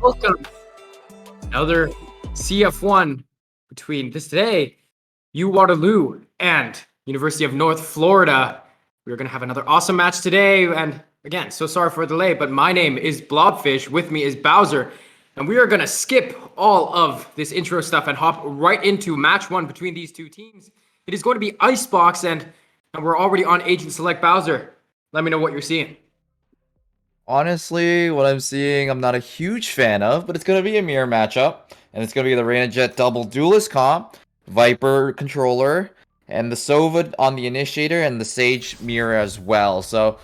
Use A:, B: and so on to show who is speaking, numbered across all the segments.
A: Welcome. Another CF1 between this today, U Waterloo and University of North Florida. We're going to have another awesome match today. And again, so sorry for the delay, but my name is Blobfish. With me is Bowser. And we are going to skip all of this intro stuff and hop right into match one between these two teams. It is going to be Icebox, and we're already on Agent Select. Bowser, let me know what you're seeing.
B: Honestly, what I'm seeing, I'm not a huge fan of, but it's going to be a mirror matchup. And it's going to be the Reyna Jet double duelist comp, Viper controller, and the Sova on the initiator, and the Sage mirror as well. So,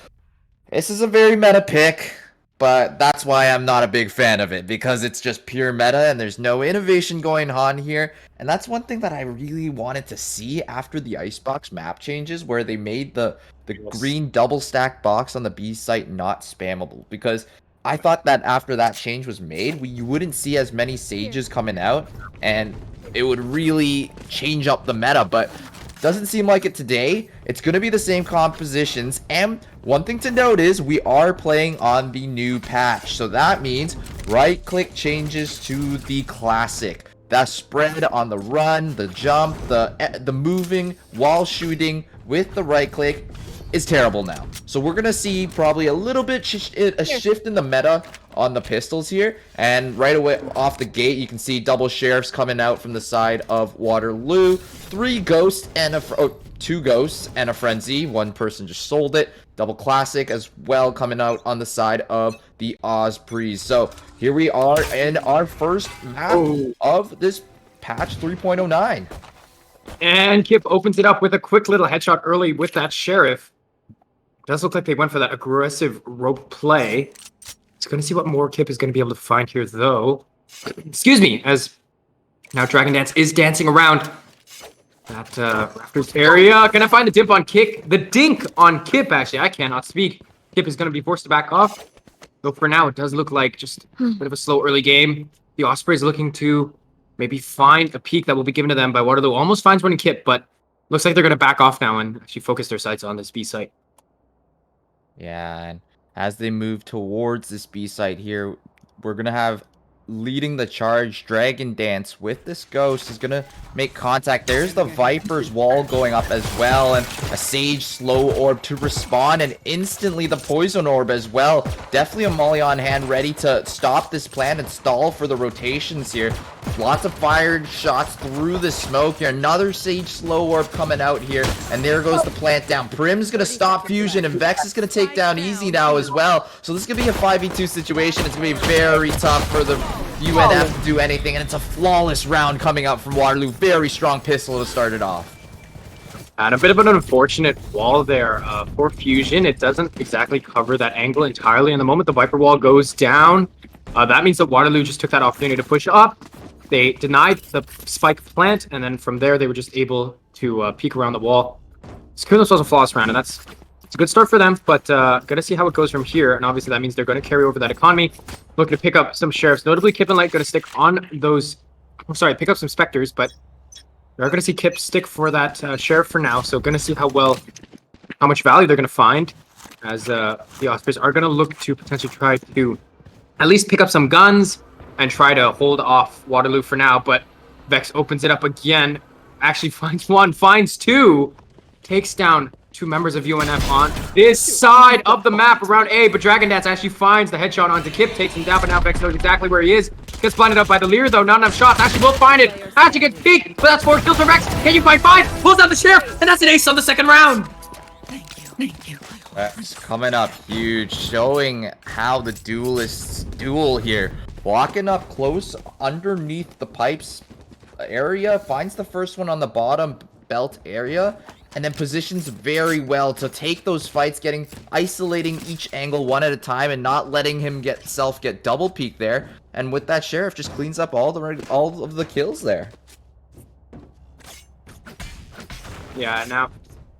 B: this is a very meta pick, but that's why I'm not a big fan of it, because it's just pure meta and there's no innovation going on here. And that's one thing that I really wanted to see after the Icebox map changes, where they made the green double stack box on the B site not spammable, because I thought that after that change was made, you wouldn't see as many Sages coming out, and it would really change up the meta, but doesn't seem like it today. It's going to be the same compositions, and one thing to note is we are playing on the new patch, so that means right click changes to the classic. That spread on the run, the jump, the moving while shooting with the right click is terrible now. So we're gonna see probably a little bit a shift in the meta on the pistols here, and right away off the gate you can see double sheriffs coming out from the side of Waterloo, two ghosts and a frenzy. One person just sold it. Double classic as well coming out on the side of the Ospreys. So here we are in our first map of this patch 3.09.
A: And Kip opens it up with a quick little headshot early with that sheriff. Does look like they went for that aggressive rope play. It's going to see what more Kip is going to be able to find here, though. Excuse me, as now Dragon Dance is dancing around that rafters area. Can I find the dip on Kick? The dink on Kip, actually. I cannot speak. Kip is going to be forced to back off. Though for now, it does look like just a bit of a slow early game. The Ospreys looking to maybe find a peek that will be given to them by Waterloo. Almost finds one in Kip, but looks like they're going to back off now and actually focus their sights on this B site.
B: Yeah, and as they move towards this B site here, we're going to have leading the charge Dragon Dance with this ghost is going to make contact. There's the Viper's wall going up as well, and a Sage slow orb to respond, and instantly the poison orb as well. Definitely a molly on hand ready to stop this plan and stall for the rotations here. Lots of fired shots through the smoke here. Another Sage slow orb coming out here, and there goes the plant down. Prim's gonna stop fusion, and Vex is gonna take down Easy now as well. So this is gonna be a 5v2 situation. It's gonna be very tough for the UNF to do anything, and it's a flawless round coming out from Waterloo. Very strong pistol to start it off.
A: And a bit of an unfortunate wall there for Fusion. It doesn't exactly cover that angle entirely. And the moment the Viper wall goes down, that means that Waterloo just took that opportunity to push up. They denied the spike plant, and then from there they were just able to peek around the wall. Secure themselves a flawless round, and it's a good start for them, but gonna see how it goes from here. And obviously that means they're going to carry over that economy, looking to pick up some sheriffs. Notably, Kip and Light going to stick on those. I'm sorry, pick up some specters, but they're going to see Kip stick for that sheriff for now. So going to see how much value they're going to find, as the Ospreys are going to look to potentially try to at least pick up some guns and try to hold off Waterloo for now. But Vex opens it up again, actually finds one, finds two, takes down two members of UNF on this side of the map around A, but Dragon Dance actually finds the headshot onto Kip, takes him down, but now Vex knows exactly where he is. Gets blinded up by the Lear, though. Not enough shots. Actually will find it. Actually gets peeked, but that's 4 kills for Vex. Can you find 5? Pulls out the sheriff, and that's an ace on the second round.
C: Thank you.
B: Vex coming up huge, showing how the duelists duel here. Walking up close underneath the pipes area, finds the first one on the bottom belt area, and then positions very well to take those fights, isolating each angle one at a time and not letting him get double peek there. And with that sheriff, just cleans up all of the kills there.
A: Yeah, now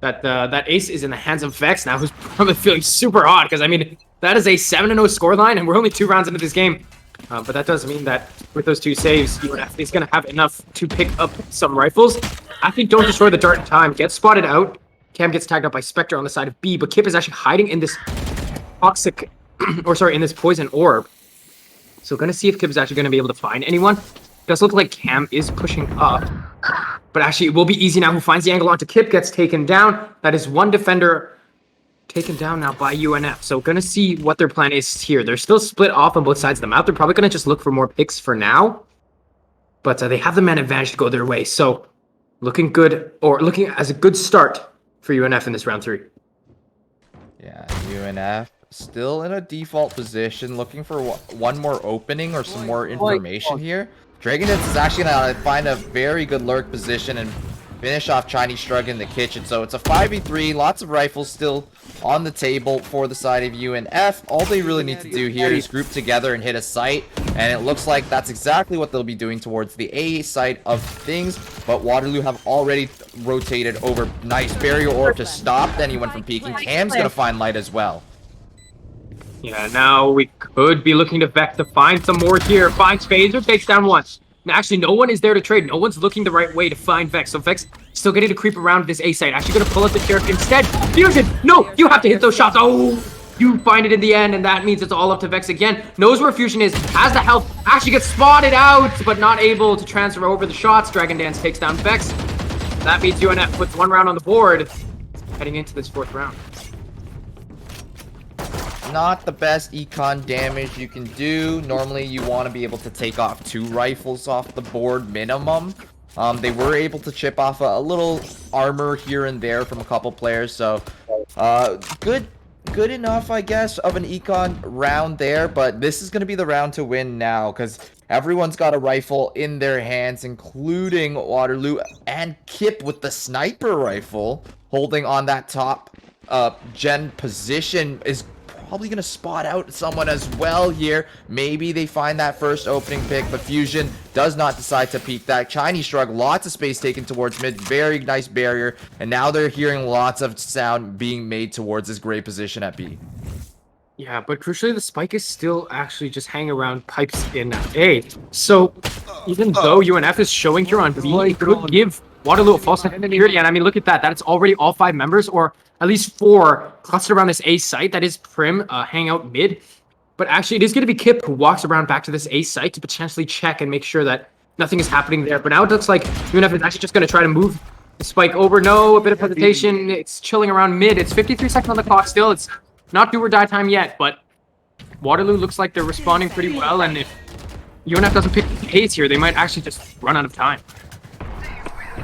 A: that ace is in the hands of Vex now, who's probably feeling super hot, because I mean that is a 7-0 scoreline, and we're only 2 rounds into this game. But that does mean that with those 2 saves, UNF is going to have enough to pick up some rifles. I think don't destroy the dart in time. Gets spotted out. Cam gets tagged up by Spectre on the side of B, but Kip is actually hiding in this toxic, in this poison orb. So gonna see if Kip is actually gonna be able to find anyone. Does look like Cam is pushing up. But actually, it will be easy now. Who finds the angle onto Kip gets taken down. That is one defender taken down now by UNF. So gonna see what their plan is here. They're still split off on both sides of the map. They're probably gonna just look for more picks for now. But they have the man advantage to go their way. So looking good, or looking as a good start for UNF in this round 3.
B: Yeah, UNF still in a default position, looking for one more opening or some more information here. Dragon Dance is actually going to find a very good lurk position and finish off Chinese Shrug in the kitchen. So it's a 5v3, lots of rifles still on the table for the side of UNF. All they really need to do here is group together and hit a site, and it looks like that's exactly what they'll be doing towards the A side of things. But Waterloo have already rotated over. Nice barrier orb to stop anyone from peeking. Cam's going to find light as well.
A: Yeah, now we could be looking to Vex to find some more here. Finds Phaser, takes down one. Actually, no one is there to trade. No one's looking the right way to find Vex. So Vex still getting to creep around this A site. Actually going to pull up the sheriff instead. Fusion! No! You have to hit those shots. Oh! You find it in the end, and that means it's all up to Vex again. Knows where Fusion is. Has the health. Actually gets spotted out, but not able to transfer over the shots. Dragon Dance takes down Vex. That means UNF puts 1 round on the board heading into this 4th round.
B: Not the best econ damage you can do. Normally you want to be able to take off 2 rifles off the board minimum. They were able to chip off a little armor here and there from a couple players, so good enough, I guess, of an econ round there. But this is going to be the round to win now, because everyone's got a rifle in their hands, including Waterloo, and Kip with the sniper rifle holding on that top gen position is probably going to spot out someone as well here. Maybe they find that first opening pick, but Fusion does not decide to peek that. Chinese Shrug, lots of space taken towards mid. Very nice barrier. And now they're hearing lots of sound being made towards this great position at B.
A: Yeah, but crucially, the spike is still actually just hanging around pipes in A. So even though UNF is showing here on B, it could give Waterloo a false security. And I mean, look at that. That's already all 5 members, or at least 4 clustered around this A site. That is Prim hang out mid. But actually, it is going to be Kip who walks around back to this A site to potentially check and make sure that nothing is happening there. But now it looks like UNF is actually just going to try to move the spike over. No, a bit of hesitation. It's chilling around mid. It's 53 seconds on the clock still. It's not do or die time yet, but Waterloo looks like they're responding pretty well. And if UNF doesn't pick the pace here, they might actually just run out of time.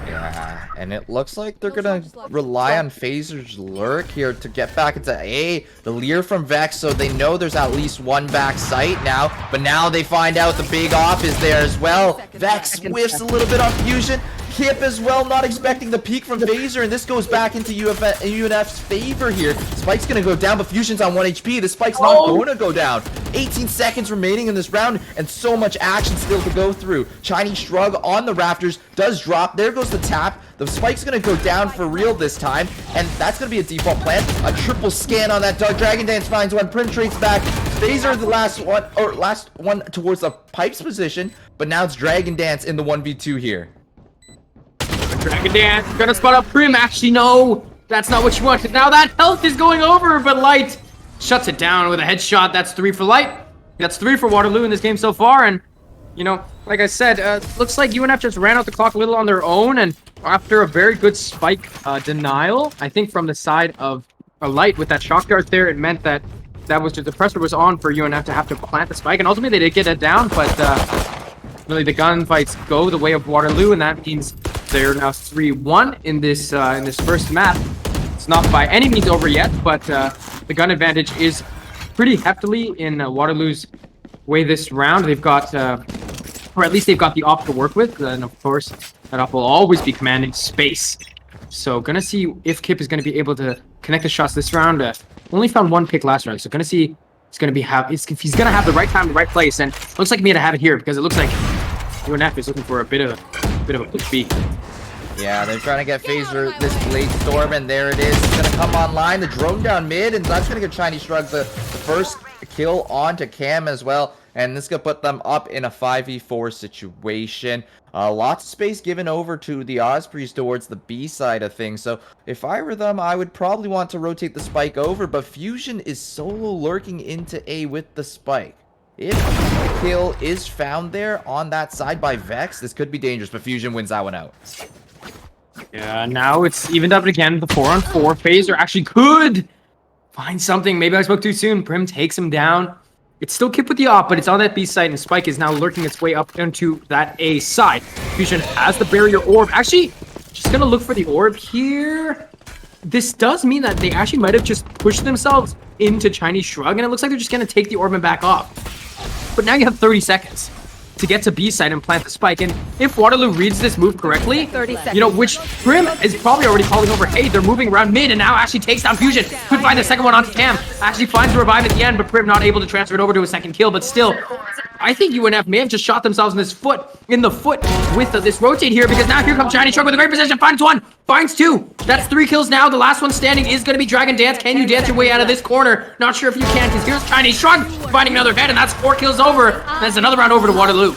B: Yeah, and it looks like they're gonna rely on Phaser's lurk here to get back into A. The leer from Vex, so they know there's at least 1 back site now. But now they find out the big off is there as well. Vex whiffs a little bit on Fusion. Kip as well, not expecting the peak from Phaser, and this goes back into UNF's favor here. Spike's gonna go down, but Fusion's on 1 HP. The Spike's not gonna go down. 18 seconds remaining in this round, and so much action still to go through. Chinese Shrug on the rafters does drop. There goes the tap. The Spike's gonna go down for real this time, and that's gonna be a default plan. A triple scan on that dog. Dragon Dance finds one. Penetrates back. Phaser the last one towards the pipes position, but now it's Dragon Dance in the 1v2 here.
A: Dragon Dance gonna spot up Prim. Actually, no, that's not what you wanted. Now that health is going over, but Light shuts it down with a headshot. That's 3 for Light. That's 3 for Waterloo in this game so far. And, you know, like I said, looks like UNF just ran out the clock a little on their own. And after a very good spike denial, I think from the side of Light with that shock dart there, it meant that was just the pressure was on for UNF to have to plant the spike. And ultimately, they did get it down, but really the gunfights go the way of Waterloo, and that means they're now 3-1 in this first map. It's not by any means over yet, but the gun advantage is pretty heftily in Waterloo's way this round. They've got, or at least they've got the op to work with, and of course that op will always be commanding space. So gonna see if Kip is gonna be able to connect the shots this round. Only found 1 pick last round, so gonna see if he's gonna have the right time, the right place, and looks like he may have it here because it looks like UNF is looking for a bit of a push B.
B: Yeah, they're trying to get Phaser this Blade Storm, and there it is. It's going to come online. The drone down mid, and that's going to get Chinese Shrug the first kill onto Cam as well. And this is going to put them up in a 5v4 situation. Lots of space given over to the Ospreys towards the B side of things. So if I were them, I would probably want to rotate the spike over. But Fusion is solo lurking into A with the spike. If kill is found there on that side by Vex, this could be dangerous, but Fusion wins that one out.
A: Yeah, now it's evened up again. The 4-on-4. Phaser actually could find something. Maybe I spoke too soon. Prim takes him down. It's still Kip with the op, but it's on that B side, and Spike is now lurking its way up into that A side. Fusion has the barrier orb. Actually, just gonna look for the orb here. This does mean that they actually might have just pushed themselves into Chinese Shrug, and it looks like they're just gonna take the orb and back off. But now you have 30 seconds to get to B side and plant the spike. And if Waterloo reads this move correctly,
C: 30 seconds.
A: you know, which Prim is probably already calling over, hey, they're moving around mid, and now actually takes down Fusion. Could find the second one onto Cam. Actually finds the revive at the end, but Prim not able to transfer it over to a second kill. But still, I think UNF may have just shot themselves in the foot with this rotate here, because now here comes Chinese Shrug with a great position. Finds one, finds two. That's 3 kills now. The last one standing is going to be Dragon Dance. Can you dance your way out of this corner? Not sure if you can, because here's Chinese Shrug finding another head, and that's 4 kills over. That's another round over to Waterloo.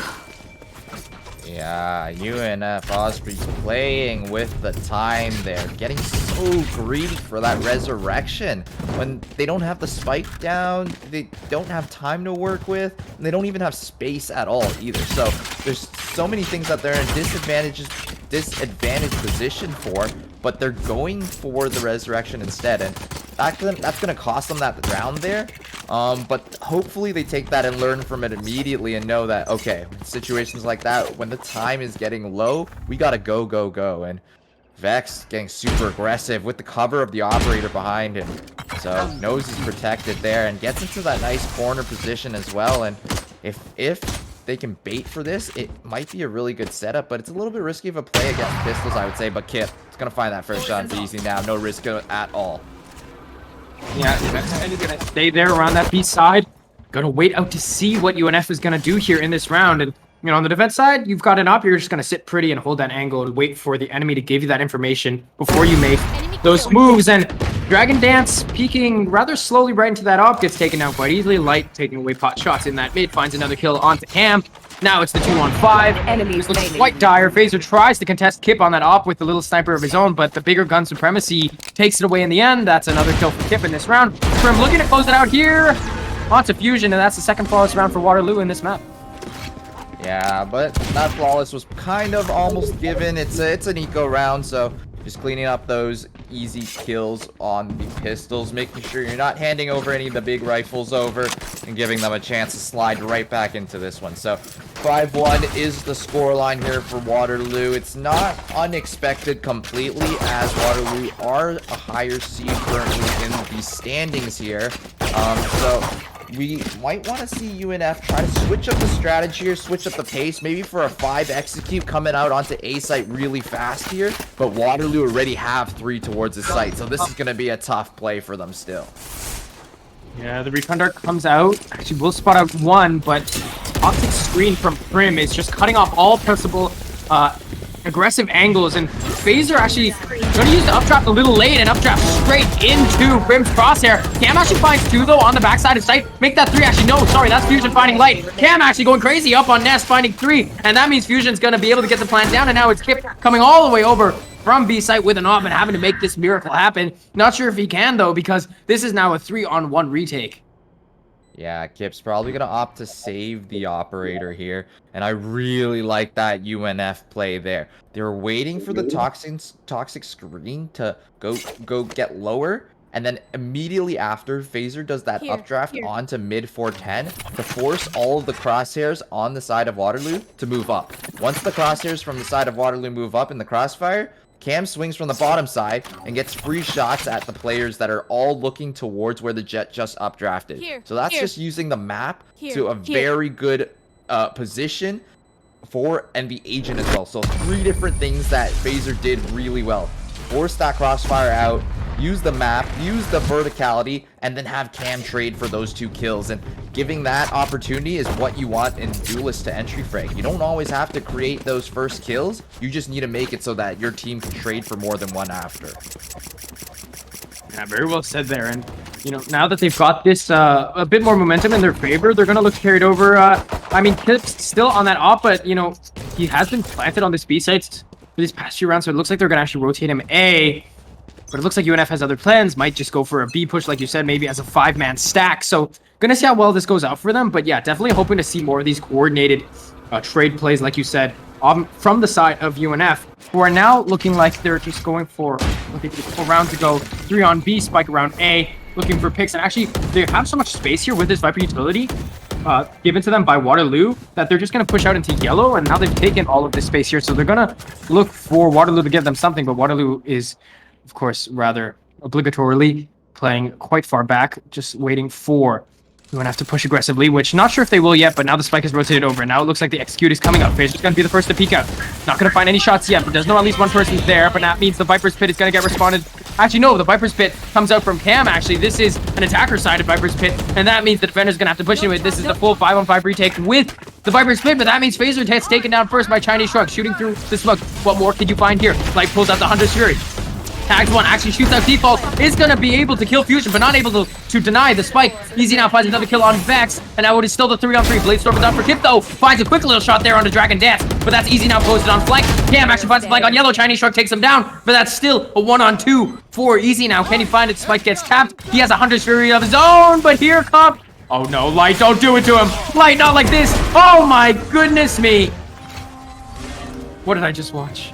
B: Yeah, UNF Ospreys playing with the time there, getting so greedy for that resurrection. When they don't have the spike down, they don't have time to work with, and they don't even have space at all either. So there's so many things that they're in disadvantaged position for, but they're going for the resurrection instead, and that's gonna cost them that round there. But hopefully they take that and learn from it immediately and know that, okay, situations like that, when the time is getting low, we gotta go. And Vex getting super aggressive with the cover of the operator behind him. So knows he's protected there and gets into that nice corner position as well. And if they can bait for this, it might be a really good setup, but it's a little bit risky of a play against pistols, I would say. But Kip is gonna find that first shot easy now, no risk at all.
A: Yeah, is gonna stay there around that B side. Gonna wait out to see what UNF is gonna do here in this round. And you know, on the defense side, you've got an op. You're just gonna sit pretty and hold that angle and wait for the enemy to give you that information before you make those moves. And Dragon Dance peeking rather slowly right into that op, gets taken down quite easily. Light taking away pot shots in that mid, finds another kill onto Cam. Now it's the 2-on-5. This looks quite dire. Phaser tries to contest Kip on that op with the little sniper of his own, but the bigger gun supremacy takes it away in the end. That's another kill for Kip in this round. Prim looking to close it out here onto Fusion, and that's the second flawless round for Waterloo in this map.
B: Yeah, but that flawless was kind of almost given. It's an eco round, so just cleaning up those easy kills on the pistols, making sure you're not handing over any of the big rifles over, and giving them a chance to slide right back into this one. So 5-1 is the scoreline here for Waterloo. It's not unexpected completely, as Waterloo are a higher seed currently in the standings here. So we might want to see UNF try to switch up the strategy or switch up the pace, maybe for a 5 execute coming out onto A site really fast here, but Waterloo already have 3 towards the site, so this is going to be a tough play for them still.
A: Yeah, the Recon Dart comes out. Actually, we'll spot out one, but Toxic Screen from Prim is just cutting off all possible aggressive angles, and Phaser actually going to use the updraft a little late and updraft straight into Prim's crosshair. Cam actually finds 2 though on the backside of sight. Make that 3. Actually, no, sorry, that's Fusion finding Light. Cam actually going crazy up on Nest, finding 3, and that means Fusion's going to be able to get the plant down, and now it's Kip coming all the way over from B site with an op and having to make this miracle happen. Not sure if he can though, because this is now a 3-on-1 retake.
B: Yeah, Kip's probably going to opt to save the operator here, and I really like that UNF play there. They were waiting for the toxic screen to go get lower, and then immediately after, Phaser does that updraft onto mid 410 to force all of the crosshairs on the side of Waterloo to move up. Once the crosshairs from the side of Waterloo move up in the crossfire, Cam swings from the bottom side and gets free shots at the players that are all looking towards where the Jet just updrafted. So that's just using the map to a very good position for and the agent as well. So 3 different things that Phaser did really well. Force that crossfire out, use the map, use the verticality, and then have Cam trade for those 2 kills. And giving that opportunity is what you want in duelist to entry frag. You don't always have to create those first kills. You just need to make it so that your team can trade for more than one after.
A: Yeah, very well said there. And, you know, now that they've got this a bit more momentum in their favor, they're going to look to carry it over. I mean, Kip's still on that op, but, you know, he has been planted on this B site for these past few rounds, so it looks like they're going to actually rotate him A. But it looks like UNF has other plans. Might just go for a B push, like you said, maybe as a 5-man stack. So gonna see how well this goes out for them. But yeah, definitely hoping to see more of these coordinated trade plays, like you said, from the side of UNF, who are now looking like they're just going for, looking for 4 rounds to go, 3 on B, spike around A, looking for picks. And actually, they have so much space here with this Viper utility given to them by Waterloo that they're just going to push out into yellow. And now they've taken all of this space here. So they're going to look for Waterloo to give them something. But Waterloo is, of course, rather obligatorily playing quite far back, just waiting for UNF to push aggressively, which not sure if they will yet, but now the spike is rotated over. And now it looks like the execute is coming up. Phaser's going to be the first to peek out. Not going to find any shots yet, but there's no at least one person there. But that means the Viper's Pit is going to get responded. Actually, no, the Viper's Pit comes out from Cam, actually. This is an attacker-sided Viper's Pit, and that means the defender's going to have to push into it. This is the full 5-on-5 retake with the Viper's Pit, but that means Phaser gets taken down first by Chinese Shrug, shooting through the smoke. What more could you find here? Light pulls out the Hunter's Fury. Tags one, actually shoots out default, is going to be able to kill Fusion, but not able to deny the spike. Easy now finds another kill on Vex, and now it is still the 3-on-3. Bladestorm is down for Kip, though. Finds a quick little shot there onto Dragon Dance, but that's Easy now posted on flank. Cam actually finds a flank on yellow. Chinese Shrug takes him down, but that's still a 1-on-2 for Easy now. Can he find it? Spike gets tapped. He has a Hunter's Fury of his own, but here comes... Oh no, Light, don't do it to him. Light, not like this. Oh my goodness me. What did I just watch?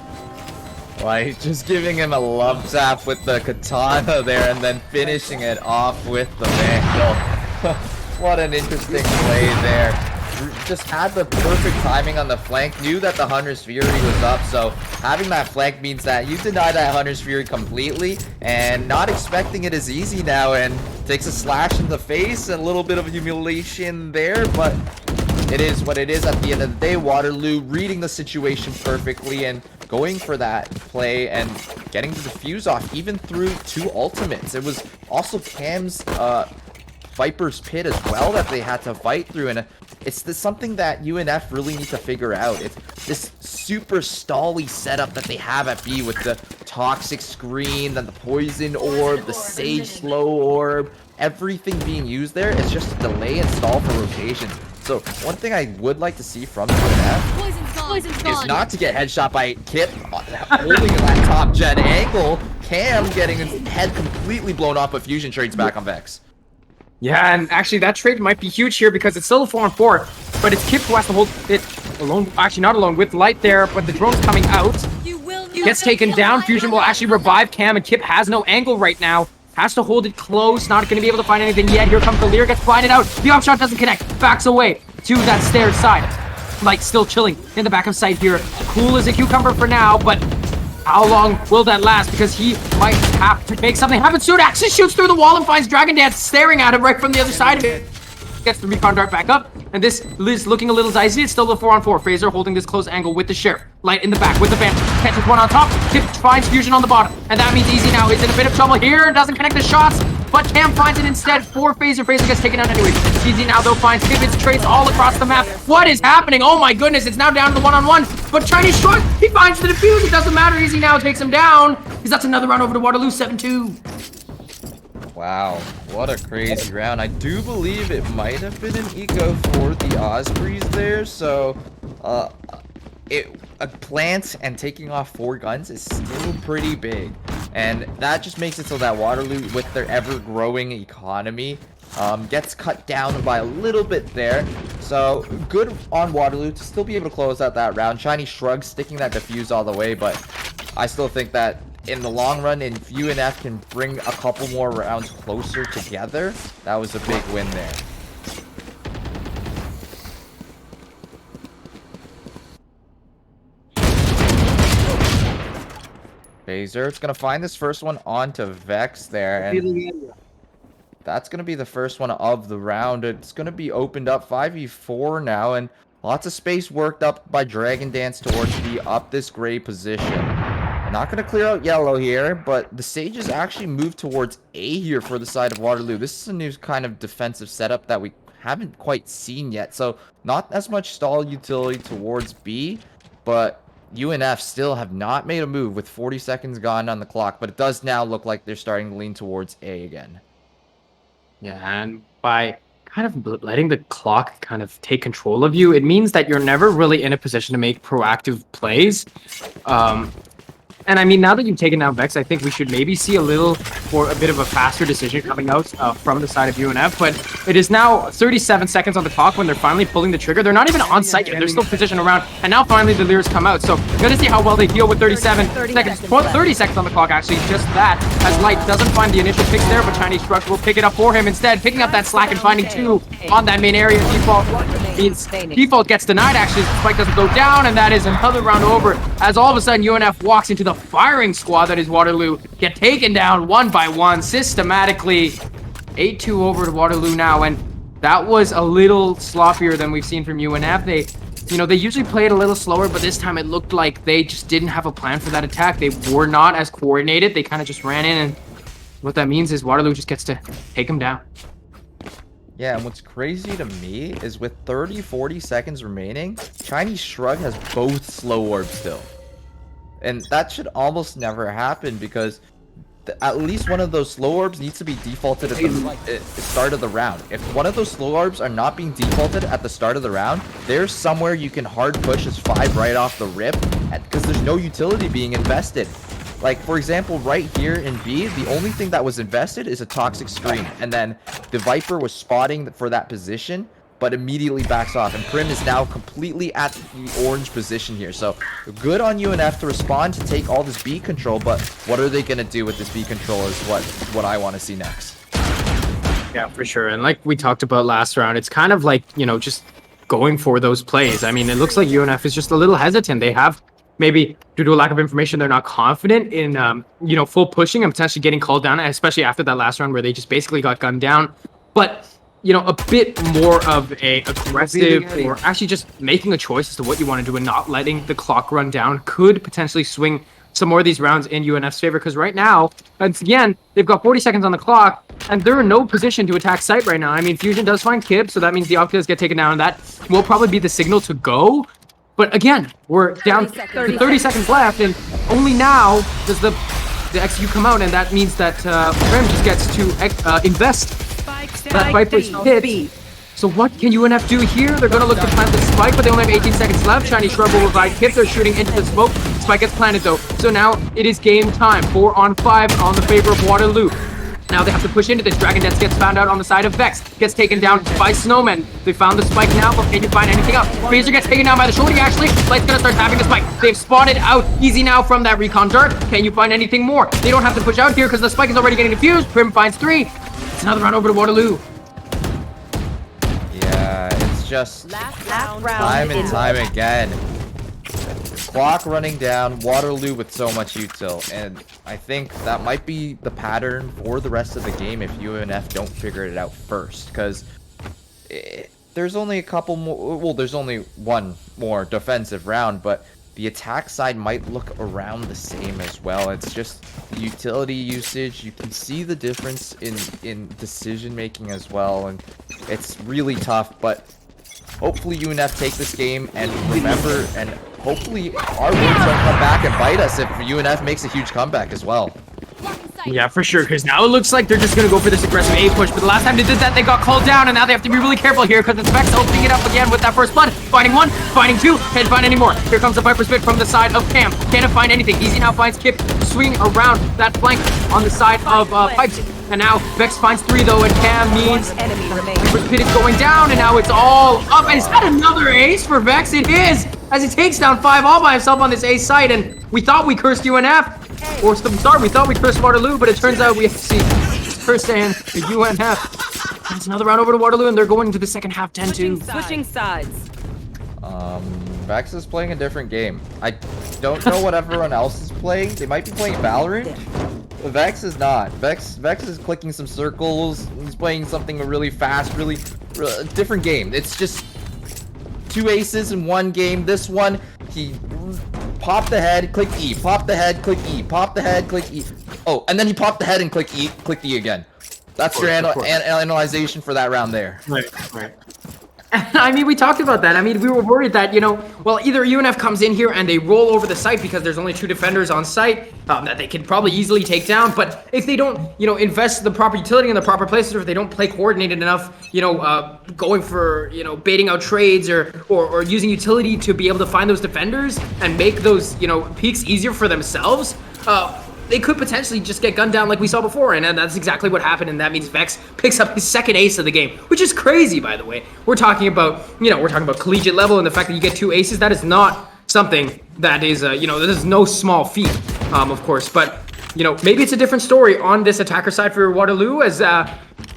B: Like, just giving him a love tap with the katana there and then finishing it off with the Vandal. What an interesting play there. Just had the perfect timing on the flank, knew that the Hunter's Fury was up, so having that flank means that you deny that Hunter's Fury completely, and not expecting it is easy now, and takes a slash in the face, a little bit of humiliation there, but it is what it is at the end of the day. Waterloo reading the situation perfectly and going for that play and getting the defuse off even through 2 ultimates. It was also Cam's Viper's Pit as well that they had to fight through, and it's something that UNF really need to figure out. It's this super stally setup that they have at B with the toxic screen, then the poison orb, the sage slow orb, everything being used there is just a delay and stall for rotations. So one thing I would like to see from UNF is not to get headshot by Kip holding that top gen angle. Cam getting his head completely blown off, but Fusion trades back on Vex.
A: Yeah, and actually that trade might be huge here because it's still a 4-on-4, but it's Kip who has to hold it alone. Actually, not alone, with Light there, but the drone's coming out. Gets taken down. Fusion will actually revive Cam, and Kip has no angle right now. Has to hold it close. Not going to be able to find anything yet. Here comes the Lear. Gets blinded out. The off shot doesn't connect. Backs away to that stairs side. Light still chilling in the back of sight here. Cool as a cucumber for now, but how long will that last? Because he might have to make something happen soon. Actually shoots through the wall and finds Dragon Dance staring at him right from the other side of it. Gets the recon dart back up, and this is looking a little dicey. It's still the 4-on-4. Phaser holding this close angle with the Sheriff. Light in the back with the Phantom. Catches one on top. Kip finds Fusion on the bottom, and that means Easy now is in a bit of trouble here. Doesn't connect the shots, but Cam finds it instead for Phaser. Phaser gets taken out anyway. Easy now though finds Kip. It's trace all across the map. What is happening? Oh my goodness, it's now down to the 1-on-1, but Chinese Shrug, he finds the defuse. It doesn't matter. Easy now takes him down, because that's another round over to Waterloo, 7-2.
B: Wow, what a crazy round. I do believe it might have been an eco for the Ospreys there, so a plant and taking off 4 guns is still pretty big, and that just makes it so that Waterloo, with their ever-growing economy, gets cut down by a little bit there. So good on Waterloo to still be able to close out that round. Chinese Shrug sticking that defuse all the way, but I still think that in the long run, if UNF can bring a couple more rounds closer together, that was a big win there. Phaser, it's going to find this first one onto Vex there, and that's going to be the first one of the round. It's going to be opened up 5v4 now, and lots of space worked up by Dragon Dance towards the up this gray position. Not going to clear out yellow here, but the Sages actually moved towards A here for the side of Waterloo. This is a new kind of defensive setup that we haven't quite seen yet, so not as much stall utility towards B, but UNF still have not made a move with 40 seconds gone on the clock, but it does now look like they're starting to lean towards A again.
A: Yeah, and by kind of letting the clock kind of take control of you, it means that you're never really in a position to make proactive plays. And I mean, now that you've taken down Vex, I think we should maybe see a bit of a faster decision coming out from the side of UNF. But it is now 37 seconds on the clock when they're finally pulling the trigger. They're not even on site yet. They're still positioned around. And now finally the Leers come out. So gonna see how well they deal with 37 seconds. 30 seconds on the clock, actually. Just that. As Light doesn't find the initial picks there, but Chinese Shrug will pick it up for him instead. Picking up that slack and finding 2 on that main area. Default gets denied, actually. Spike doesn't go down, and that is another round over. As all of a sudden, UNF walks into the firing squad that is Waterloo. Get taken down one by one, systematically. 8-2 over to Waterloo now, and that was a little sloppier than we've seen from UNF. They usually play it a little slower, but this time it looked like they just didn't have a plan for that attack. They were not as coordinated. They kind of just ran in, and what that means is Waterloo just gets to take them down.
B: Yeah, and what's crazy to me is with 40 seconds remaining, Chinese Shrug has both slow orbs still. And that should almost never happen because at least one of those slow orbs needs to be defaulted at the start of the round. If one of those slow orbs are not being defaulted at the start of the round, there's somewhere you can hard push as 5 right off the rip because there's no utility being invested. Like, for example, right here in B, the only thing that was invested is a toxic screen. And then the Viper was spotting for that position, but immediately backs off. And Prim is now completely at the orange position here. So, good on UNF to respond to take all this B control, but what are they going to do with this B control is what I want to see next.
A: Yeah, for sure. And like we talked about last round, it's kind of like, just going for those plays. I mean, it looks like UNF is just a little hesitant. They have... Maybe due to a lack of information, they're not confident in, full pushing and potentially getting called down, especially after that last round where they just basically got gunned down. But, a bit more of a aggressive or actually just making a choice as to what you want to do and not letting the clock run down could potentially swing some more of these rounds in UNF's favor. Because right now, once again, they've got 40 seconds on the clock and they're in no position to attack site right now. I mean, Fusion does find Kib, so that means the Octas get taken down, and that will probably be the signal to go. But again, we're down to 30 seconds left, and only now does the execute come out, and that means that Prim just gets to invest that Viper's hit. So what can UNF do here? They're going to look to plant the spike, but they only have 18 seconds left. Chinese Shrub will provide Kip. They're shooting into the smoke. Spike gets planted, though. So now it is game time. 4 on 5 on the favor of Waterloo. Now they have to push into this. Dragon Dance gets found out on the side of Vex. Gets taken down by Snowman. They found the spike now, but can you find anything else? Phaser gets taken down by the shorty, actually. Light's gonna start tapping the spike. They've spotted out Easy now from that recon dart. Can you find anything more? They don't have to push out here because the spike is already getting defused. Prim finds 3. It's another round over to Waterloo.
B: Yeah, it's just time and time again. Clock running down, Waterloo with so much util, and I think that might be the pattern for the rest of the game if UNF don't figure it out first, because there's only a couple more, well, there's only one more defensive round, but the attack side might look around the same as well. It's just utility usage. You can see the difference in decision making as well, and it's really tough, but hopefully UNF take this game and remember, and hopefully our words don't come back and bite us if UNF makes a huge comeback as well.
A: Yeah, for sure, because now it looks like they're just going to go for this aggressive A push, but the last time they did that, they got called down, and now they have to be really careful here, because it's Vex opening it up again with that first blood. Finding 1, finding 2, can't find any more. Here comes the Viper Spit from the side of Cam. Can't find anything. Easy now finds Kip swinging around that flank on the side of Pipes. And now Vex finds 3, though, and Cam means Viper Spit is going down, and now it's all up. And is that another ace for Vex? It is, as he takes down 5 all by himself on this A site, and we thought we cursed UNF. Or sorry, we thought we cursed Waterloo, but it turns out we actually cursed the UNF. And it's another round over to Waterloo, and they're going into the second half 10-2.
C: Switching sides.
B: Vex is playing a different game. I don't know what everyone else is playing. They might be playing Valorant. But Vex is not. Vex is clicking some circles. He's playing something really fast, really different game. It's just 2 aces in one game. This one, he popped the head, click E, pop the head, click E, pop the head, click E. Oh, and then he popped the head and click E again. That's your analyzation for that round there.
A: Right. I mean, we talked about that. I mean, we were worried that, well, either UNF comes in here and they roll over the site because there's only 2 defenders on site that they can probably easily take down. But if they don't, invest the proper utility in the proper places, or if they don't play coordinated enough, going for, baiting out trades or using utility to be able to find those defenders and make those, peaks easier for themselves, they could potentially just get gunned down like we saw before, and that's exactly what happened, and that means Vex picks up his 2nd ace of the game, which is crazy, by the way. We're talking about, collegiate level, and the fact that you get 2 aces, that is not something that is, that is no small feat, of course, but, maybe it's a different story on this attacker side for Waterloo, as,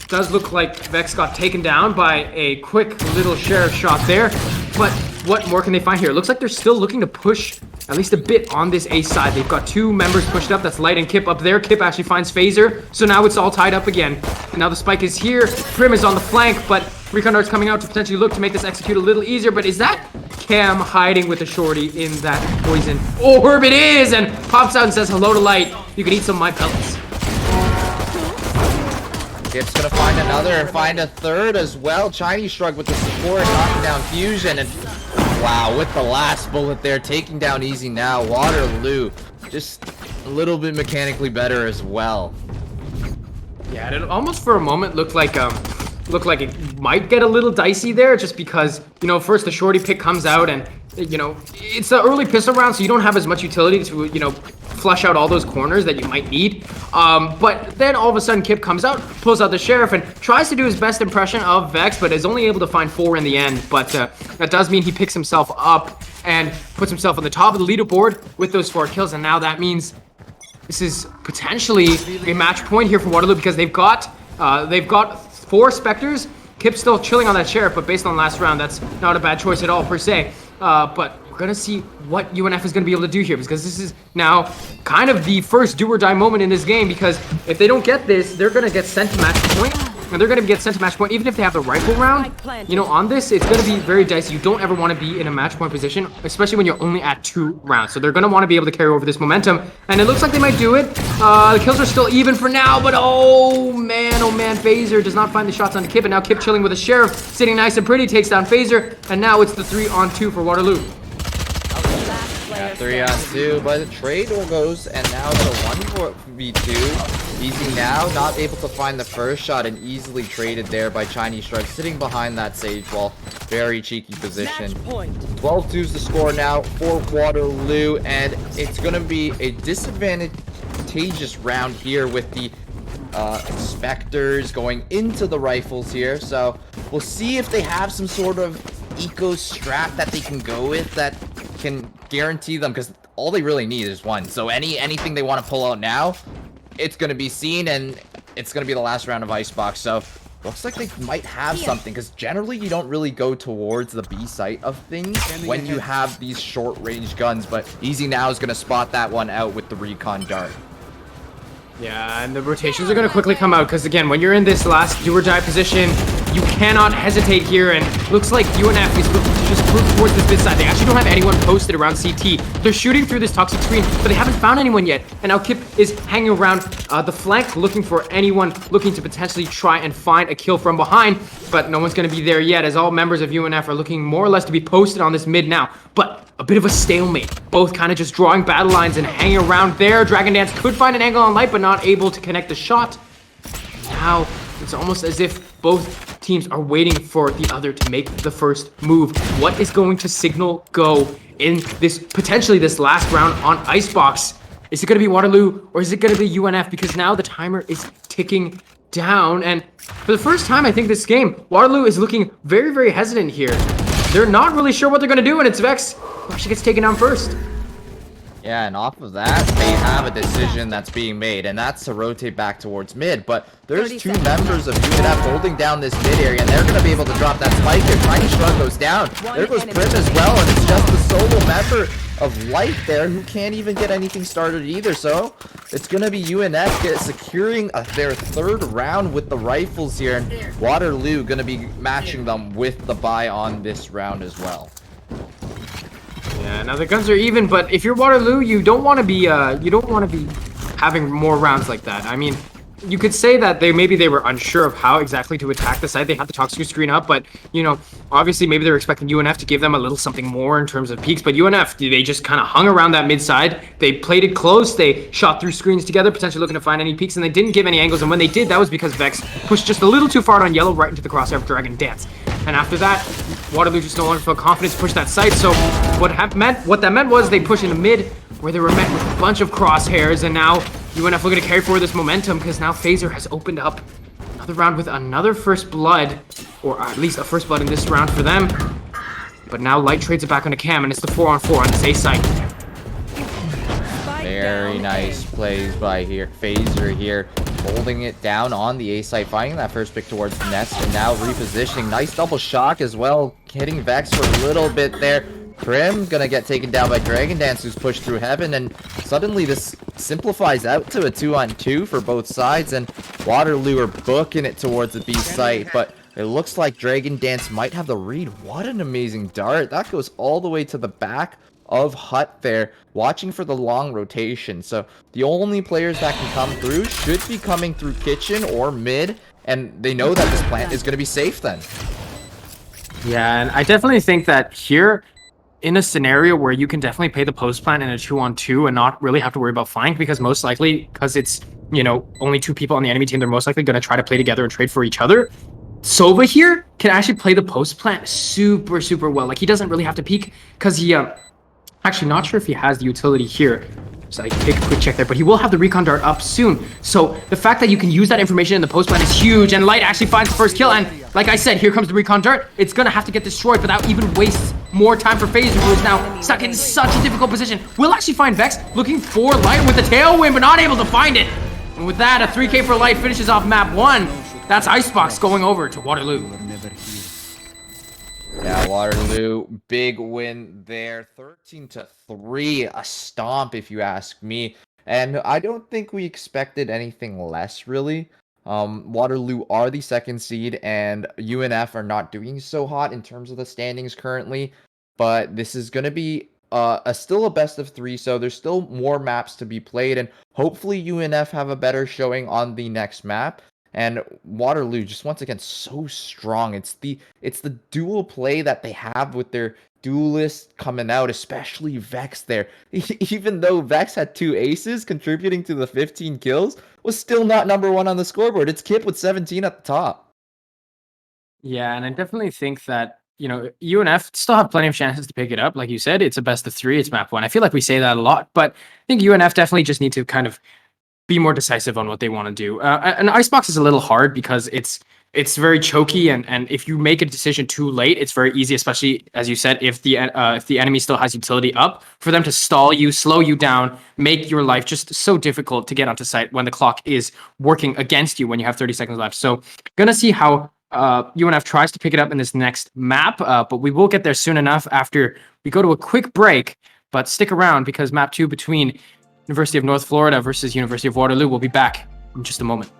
A: does look like Vex got taken down by a quick little sheriff shot there, but what more can they find here? It looks like they're still looking to push at least a bit on this ace side. They've got 2 members pushed up. That's Light and Kip up there. Kip actually finds Phaser, so now it's all tied up again. And now the spike is here. Prim is on the flank, but Recon Dart's coming out to potentially look to make this execute a little easier, but is that Cam hiding with the shorty in that poison orb? It is, and pops out and says hello to Light. You can eat some of my pellets.
B: Kip's gonna find another, find a 3rd as well. Chinese Shrug with the support, knocking down Fusion, and wow, with the last bullet there, taking down Easy now. Waterloo, just a little bit mechanically better as well.
A: Yeah, it almost for a moment looked like it might get a little dicey there, just because, first the shorty pick comes out, and, it's the early pistol round, so you don't have as much utility to, flush out all those corners that you might need. But then all of a sudden Kip comes out, pulls out the sheriff, and tries to do his best impression of Vex, but is only able to find 4 in the end. But that does mean he picks himself up and puts himself on the top of the leaderboard with those 4 kills, and now that means this is potentially a match point here for Waterloo, because they've got 4 Spectres. Kip's still chilling on that sheriff, but based on last round, that's not a bad choice at all, per se. But we're going to see what UNF is going to be able to do here, because this is now kind of the first do or die moment in this game, because if they don't get this, they're going to get sent to match point, and they're going to get sent to match point even if they have the rifle round. On this, it's going to be very dicey. You don't ever want to be in a match point position, especially when you're only at 2 rounds. So they're going to want to be able to carry over this momentum, and it looks like they might do it. The kills are still even for now, but oh man, Phaser does not find the shots on Kip, and now Kip chilling with a sheriff, sitting nice and pretty, takes down Phaser, and now it's the 3-on-2 for Waterloo.
B: Yeah, 3-on-2, but the trade goes, and now it's a 1v2. Easy now, not able to find the first shot, and easily traded there by Chinese Shrug, sitting behind that Sage wall. Very cheeky position. 12-2's the score now for Waterloo, and it's going to be a disadvantageous round here with the Spectres going into the rifles here. So we'll see if they have some sort of eco strat that they can go with that can guarantee them, because all they really need is 1. So anything they want to pull out now, it's going to be seen, and it's going to be the last round of Icebox. So looks like they might have something, because generally you don't really go towards the B site of things when you have these short range guns, but Easy now is going to spot that one out with the Recon Dart.
A: Yeah, and the rotations are going to quickly come out, because again, when you're in this last do or die position, you cannot hesitate here, and looks like UNF is looking to just move towards this mid side. They actually don't have anyone posted around CT. They're shooting through this toxic screen, but they haven't found anyone yet, and now Kip is hanging around the flank, looking for anyone looking to potentially try and find a kill from behind, but no one's going to be there yet, as all members of UNF are looking more or less to be posted on this mid now. But a bit of a stalemate, both kind of just drawing battle lines and hanging around there. Dragon Dance could find an angle on Light, but not able to connect the shot. Now it's almost as if both teams are waiting for the other to make the first move. What is going to signal go in this, potentially this last round on Icebox? Is it going to be Waterloo, or is it going to be UNF? Because now the timer is ticking down, and for the first time I think this game, Waterloo is looking very, very hesitant here. They're not really sure what they're going to do, and it's Vex who actually gets taken down first.
B: Yeah, and off of that, they have a decision that's being made, and that's to rotate back towards mid. But there's 2 members of UNF holding down this mid area, and they're going to be able to drop that spike here. Tiny Shrug goes down. There goes Prim as well, and it's just the solo member of Light there who can't even get anything started either. So it's going to be UNF securing their 3rd round with the rifles here, and Waterloo going to be matching them with the buy on this round as well.
A: Yeah, now the guns are even, but if you're Waterloo, you don't want to be having more rounds like that. I mean, you could say that maybe they were unsure of how exactly to attack the site. They had the toxic screen up, but you know, obviously maybe they were expecting UNF to give them a little something more in terms of peaks. But UNF, they just kind of hung around that mid side. They played it close. They shot through screens together, potentially looking to find any peaks, and they didn't give any angles. And when they did, that was because Vex pushed just a little too far on yellow right into the crosshair of Dragon Dance. And after that, Waterloo just no longer felt confident to push that site. So what that meant was they push into mid, where they were met with a bunch of crosshairs, and now UNF looking to carry forward this momentum because now Phaser has opened up another round with another first blood, or at least a first blood in this round for them. But now Light trades it back onto Cam, and it's the 4-on-4 on this A site.
B: Very nice plays by Phaser here, holding it down on the A site, finding that first pick towards the nest, and now repositioning. Nice double shock as well, hitting Vex for a little bit there. Prim gonna get taken down by Dragon Dance, who's pushed through heaven, and suddenly this simplifies out to a 2-on-2 for both sides, and Waterloo are booking it towards the B site, but it looks like Dragon Dance might have the read. What an amazing dart. That goes all the way to the back of Hut there, watching for the long rotation. So the only players that can come through should be coming through kitchen or mid, and they know that this plant is going to be safe then.
A: Yeah, and I definitely think that here, in a scenario where you can definitely play the post plant in a 2-on-2 and not really have to worry about flank, because most likely, because it's, you know, only 2 people on the enemy team, they're most likely going to try to play together and trade for each other. Sova here can actually play the post plant super, super well. Like, he doesn't really have to peek, because he, actually not sure if he has the utility here. So I take a quick check there, but he will have the recon dart up soon. So the fact that you can use that information in the post plant is huge, and Light actually finds the first kill, and like I said, here comes the recon dart. It's gonna have to get destroyed, but that even wastes more time for Phaser, who is now stuck in such a difficult position. We'll actually find Vex looking for Light with the tailwind, but not able to find it. And with that, a 3K for Light finishes off map 1. That's Icebox going over to Waterloo.
B: Yeah, Waterloo, big win there, 13-3, a stomp if you ask me. And I don't think we expected anything less, really. Waterloo are the 2nd seed, and UNF are not doing so hot in terms of the standings currently. But this is going to be still a best of 3, so there's still more maps to be played, and hopefully UNF have a better showing on the next map. And Waterloo just once again so strong. It's the dual play that they have with their duelist coming out, especially Vex there. Even though Vex had 2 aces contributing to the 15 kills, was still not #1 on the scoreboard. It's Kip with 17 at the top.
A: Yeah, and I definitely think that, you know, UNF still have plenty of chances to pick it up. Like you said, it's a best of 3, it's map 1. I feel like we say that a lot, but I think UNF definitely just need to kind of be more decisive on what they want to do. And Icebox is a little hard because it's very choky, and if you make a decision too late, it's very easy, especially as you said, if the enemy still has utility up, for them to stall you, slow you down, make your life just so difficult to get onto site when the clock is working against you when you have 30 seconds left. So gonna see how UNF tries to pick it up in this next map, but we will get there soon enough after we go to a quick break. But stick around, because map 2 between University of North Florida versus University of Waterloo will be back in just a moment.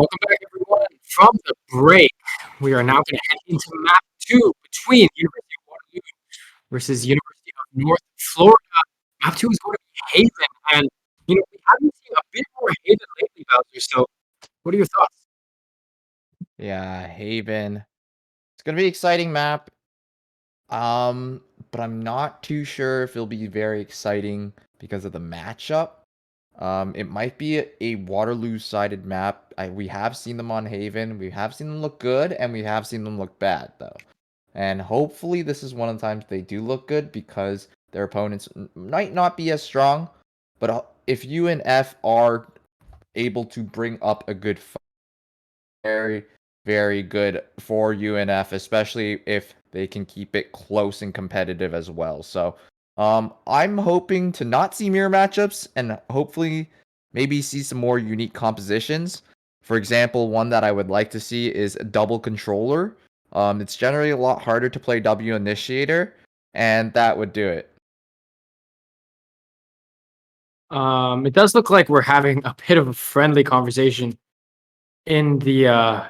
A: Welcome back, everyone. From the break, we are now going to head into map 2 between University of Waterloo versus University of North Florida. Map 2 is going to be Haven, and we haven't seen a bit more Haven lately, Bowser. So, what are your thoughts?
B: Yeah, Haven. It's gonna be an exciting map. But I'm not too sure if it'll be very exciting because of the matchup. It might be a Waterloo-sided map. We have seen them on Haven. We have seen them look good, and we have seen them look bad, though. And hopefully this is one of the times they do look good because their opponents might not be as strong. But if UNF are able to bring up a good fight, very, very good for UNF, especially if they can keep it close and competitive as well. So I'm hoping to not see mirror matchups and hopefully maybe see some more unique compositions. For example, one that I would like to see is a double controller. It's generally a lot harder to play W initiator, and that would do it.
A: It does look like we're having a bit of a friendly conversation in the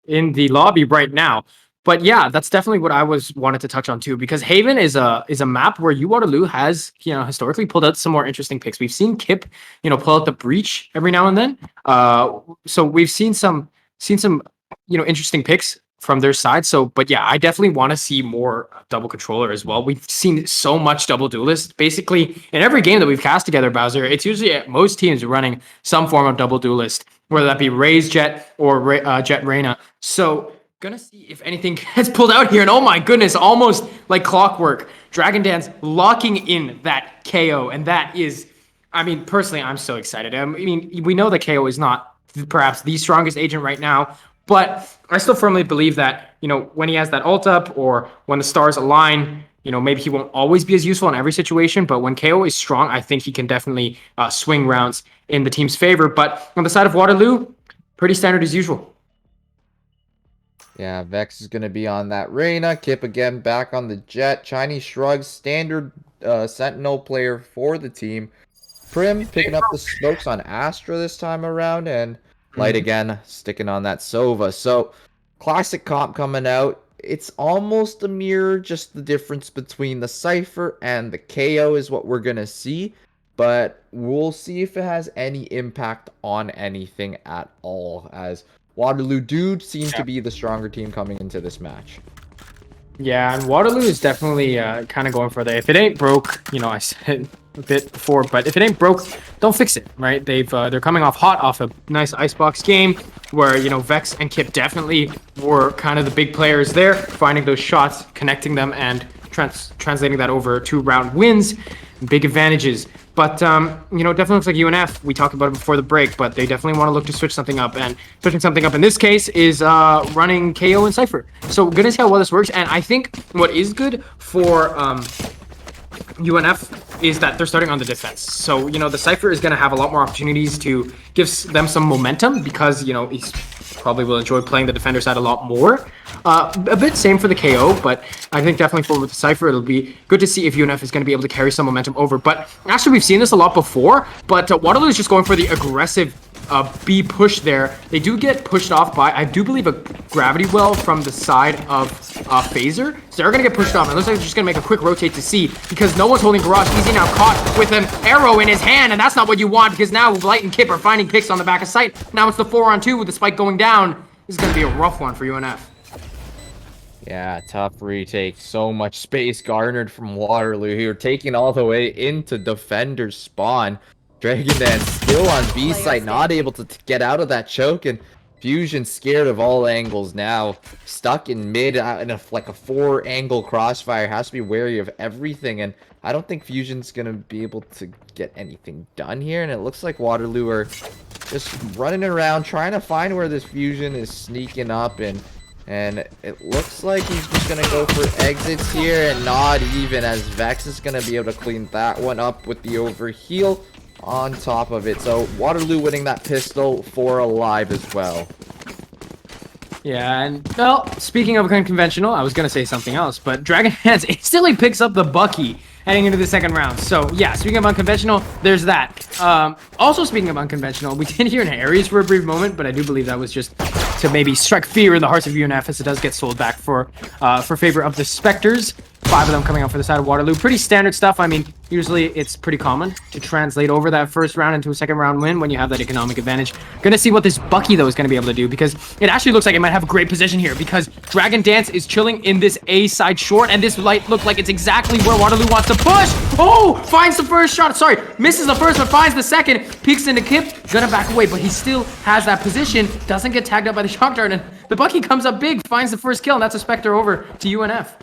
A: lobby right now. But yeah, that's definitely what I wanted to touch on too, because Haven is a map where U Waterloo has historically pulled out some more interesting picks. We've seen Kip pull out the breach every now and then. So we've seen some interesting picks from their side. So, but yeah, I definitely want to see more double controller as well. We've seen so much double duelist. Basically, in every game that we've cast together, Bowser, it's usually most teams are running some form of double duelist, whether that be Raze Jet or Jet Reyna. So, gonna see if anything gets pulled out here. And oh my goodness, almost like clockwork. Dragon Dance locking in that KO. And that is, I mean, personally, I'm so excited. I mean, we know that KO is not perhaps the strongest agent right now, but I still firmly believe that, when he has that ult up or when the stars align, maybe he won't always be as useful in every situation, but when KO is strong, I think he can definitely swing rounds in the team's favor. But on the side of Waterloo, pretty standard as usual.
B: Yeah, Vex is going to be on that Reyna. Kip again back on the Jet. Chinese Shrugs, standard Sentinel player for the team. Prim picking up the smokes on Astra this time around. And Light again sticking on that Sova. So, classic comp coming out. It's almost a mirror, just the difference between the Cypher and the KO is what we're going to see. But we'll see if it has any impact on anything at all, as Waterloo do seem to be the stronger team coming into this match.
A: Yeah, and Waterloo is definitely kind of going for that. If it ain't broke, I said a bit before, but if it ain't broke, don't fix it, right? They're coming off hot off a nice Icebox game where, Vex and Kip definitely were kind of the big players there, finding those shots, connecting them, and translating that over 2-round wins, big advantages. But, definitely looks like UNF, we talked about it before the break, but they definitely want to look to switch something up. And switching something up in this case is running KO and Cypher. So good to see how well this works. And I think what is good for UNF is that they're starting on the defense. So, the Cypher is going to have a lot more opportunities to give them some momentum because, he's probably will enjoy playing the defender side a lot more. A bit same for the KO, but I think definitely for with the Cypher, it'll be good to see if UNF is going to be able to carry some momentum over. But actually, we've seen this a lot before, but Waterloo is just going for the aggressive B push there. They do get pushed off by, I do believe, a gravity well from the side of Phaser. So they're going to get pushed off. It looks like they're just going to make a quick rotate to C because no one's holding Garage. Easy now caught with an arrow in his hand, and that's not what you want because now Light and Kip are finding picks on the back of sight. Now it's the 4-on-2 with the spike going down. This is going to be a rough one for UNF.
B: Yeah, tough retake. So much space garnered from Waterloo here, taking all the way into defender's spawn. Dragon Dance still on B side, not able to get out of that choke, and Fusion scared of all angles now. Stuck in mid in like a 4-angle crossfire, has to be wary of everything, and I don't think Fusion's gonna be able to get anything done here, and it looks like Waterloo are just running around trying to find where this Fusion is sneaking up, and it looks like he's just gonna go for exits here, and not even, as Vex is gonna be able to clean that one up with the overheal on top of it. So Waterloo winning that pistol for alive as well.
A: Yeah, and well, speaking of unconventional, I was gonna say something else, but Dragon Dance instantly picks up the Bucky heading into the second round. So yeah, speaking of unconventional, there's that. Also speaking of unconventional, we did hear an Ares for a brief moment, but I do believe that was just to maybe strike fear in the hearts of UNF as it does get sold back for favor of the Spectres. 5 of them coming out for the side of Waterloo. Pretty standard stuff. I mean, usually it's pretty common to translate over that first round into a second round win when you have that economic advantage. Gonna see what this Bucky, though, is gonna be able to do, because it actually looks like it might have a great position here, because Dragon Dance is chilling in this A side short, and this light looked like it's exactly where Waterloo wants to push. Oh, finds the first shot. Sorry, misses the first, but finds the second. Peeks into Kip, gonna back away, but he still has that position. Doesn't get tagged up by the shock dart, and the Bucky comes up big, finds the first kill, and that's a Spectre over to UNF.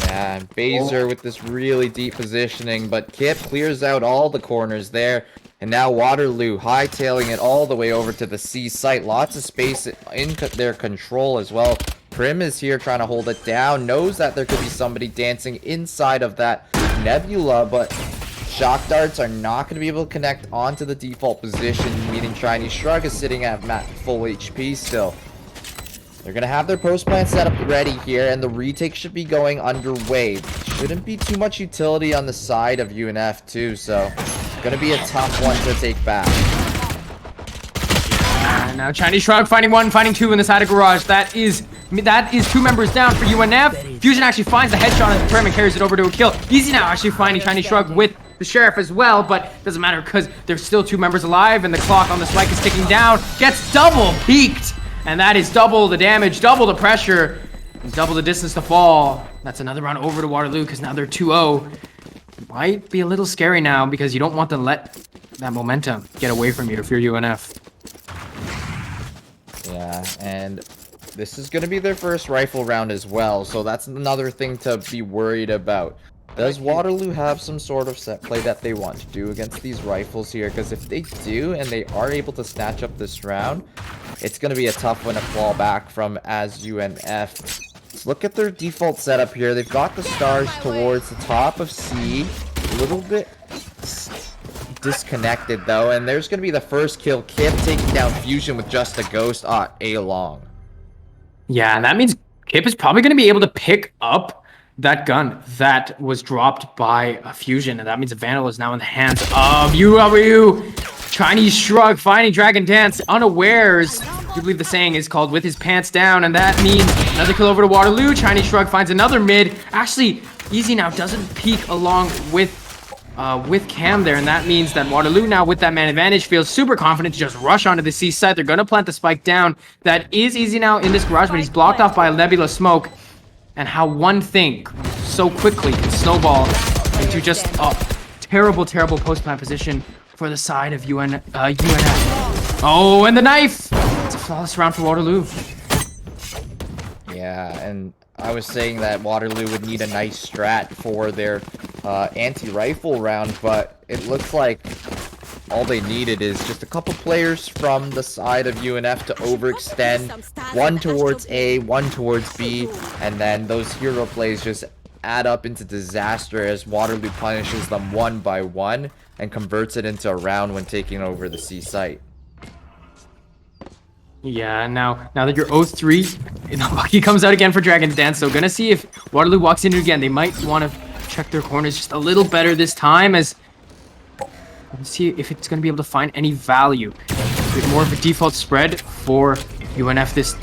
B: Yeah, and Baser with this really deep positioning, but Kip clears out all the corners there. And now Waterloo hightailing it all the way over to the C site. Lots of space in their control as well. Prim is here trying to hold it down. Knows that there could be somebody dancing inside of that nebula, but shock darts are not going to be able to connect onto the default position, meaning Chinese Shrug is sitting at full HP still. They're going to have their post plant set up ready here, and the retake should be going underway. Shouldn't be too much utility on the side of UNF too, so going to be a tough one to take back.
A: And now Chinese Shrug finding 1, finding 2 in the side of Garage. That is 2 members down for UNF. Fusion actually finds the headshot on the Prim and carries it over to a kill. Easy now actually finding Chinese Shrug with the Sheriff as well, but doesn't matter because there's still 2 members alive, and the clock on the spike is ticking down. Gets double peaked. And that is double the damage, double the pressure, and double the distance to fall. That's another round over to Waterloo because now they're 2-0. Might be a little scary now because you don't want to let that momentum get away from you if you're UNF.
B: Yeah, and this is going to be their first rifle round as well, so that's another thing to be worried about. Does Waterloo have some sort of set play that they want to do against these rifles here? Because if they do, and they are able to snatch up this round, it's going to be a tough one to claw back from as UNF. Let's look at their default setup here. They've got the stars towards the top of C. A little bit disconnected, though. And there's going to be the first kill. Kip taking down Fusion with just a ghost. A long.
A: Yeah, and that means Kip is probably going to be able to pick up that gun that was dropped by a Fusion, and that means the Vandal is now in the hands of UW. Chinese Shrug finding Dragon Dance unawares. I do believe the saying is called with his pants down, and that means another kill over to Waterloo. Chinese Shrug finds another mid. Actually, Easy now doesn't peek along with Cam there, and that means that Waterloo now with that man advantage feels super confident to just rush onto the C side. They're gonna plant the spike down. That is Easy now in this garage, but he's blocked off by a nebula smoke. And how one thing so quickly can snowball into just a terrible, terrible post-plant position for the side of UNF. Oh, and the knife! It's a flawless round for Waterloo.
B: Yeah, and I was saying that Waterloo would need a nice strat for their anti-rifle round, but it looks like all they needed is just a couple players from the side of UNF to overextend. One towards A, one towards B, and then those hero plays just add up into disaster as Waterloo punishes them one by one and converts it into a round when taking over the C site.
A: Yeah, now that you're 0-3, the Bucky comes out again for Dragon Dance, so gonna see if Waterloo walks in again. They might want to check their corners just a little better this time, as let's see if it's going to be able to find any value. With more of a default spread for UNF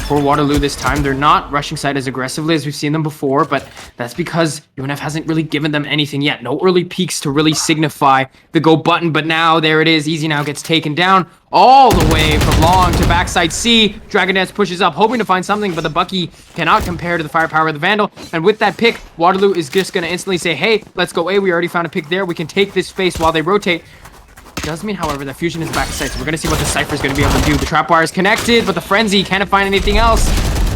A: for Waterloo this time. They're not rushing side as aggressively as we've seen them before, but that's because UNF hasn't really given them anything yet. No early peaks to really signify the go button, but now there it is. Easy now gets taken down all the way from long to backside C. Dragon Dance pushes up, hoping to find something, but the Bucky cannot compare to the firepower of the Vandal. And with that pick, Waterloo is just going to instantly say, hey, let's go A. We already found a pick there. We can take this space while they rotate. Does mean, however, that Fusion is backside, so we're going to see what the Cypher is going to be able to do. The trapwire is connected, but the Frenzy can't find anything else.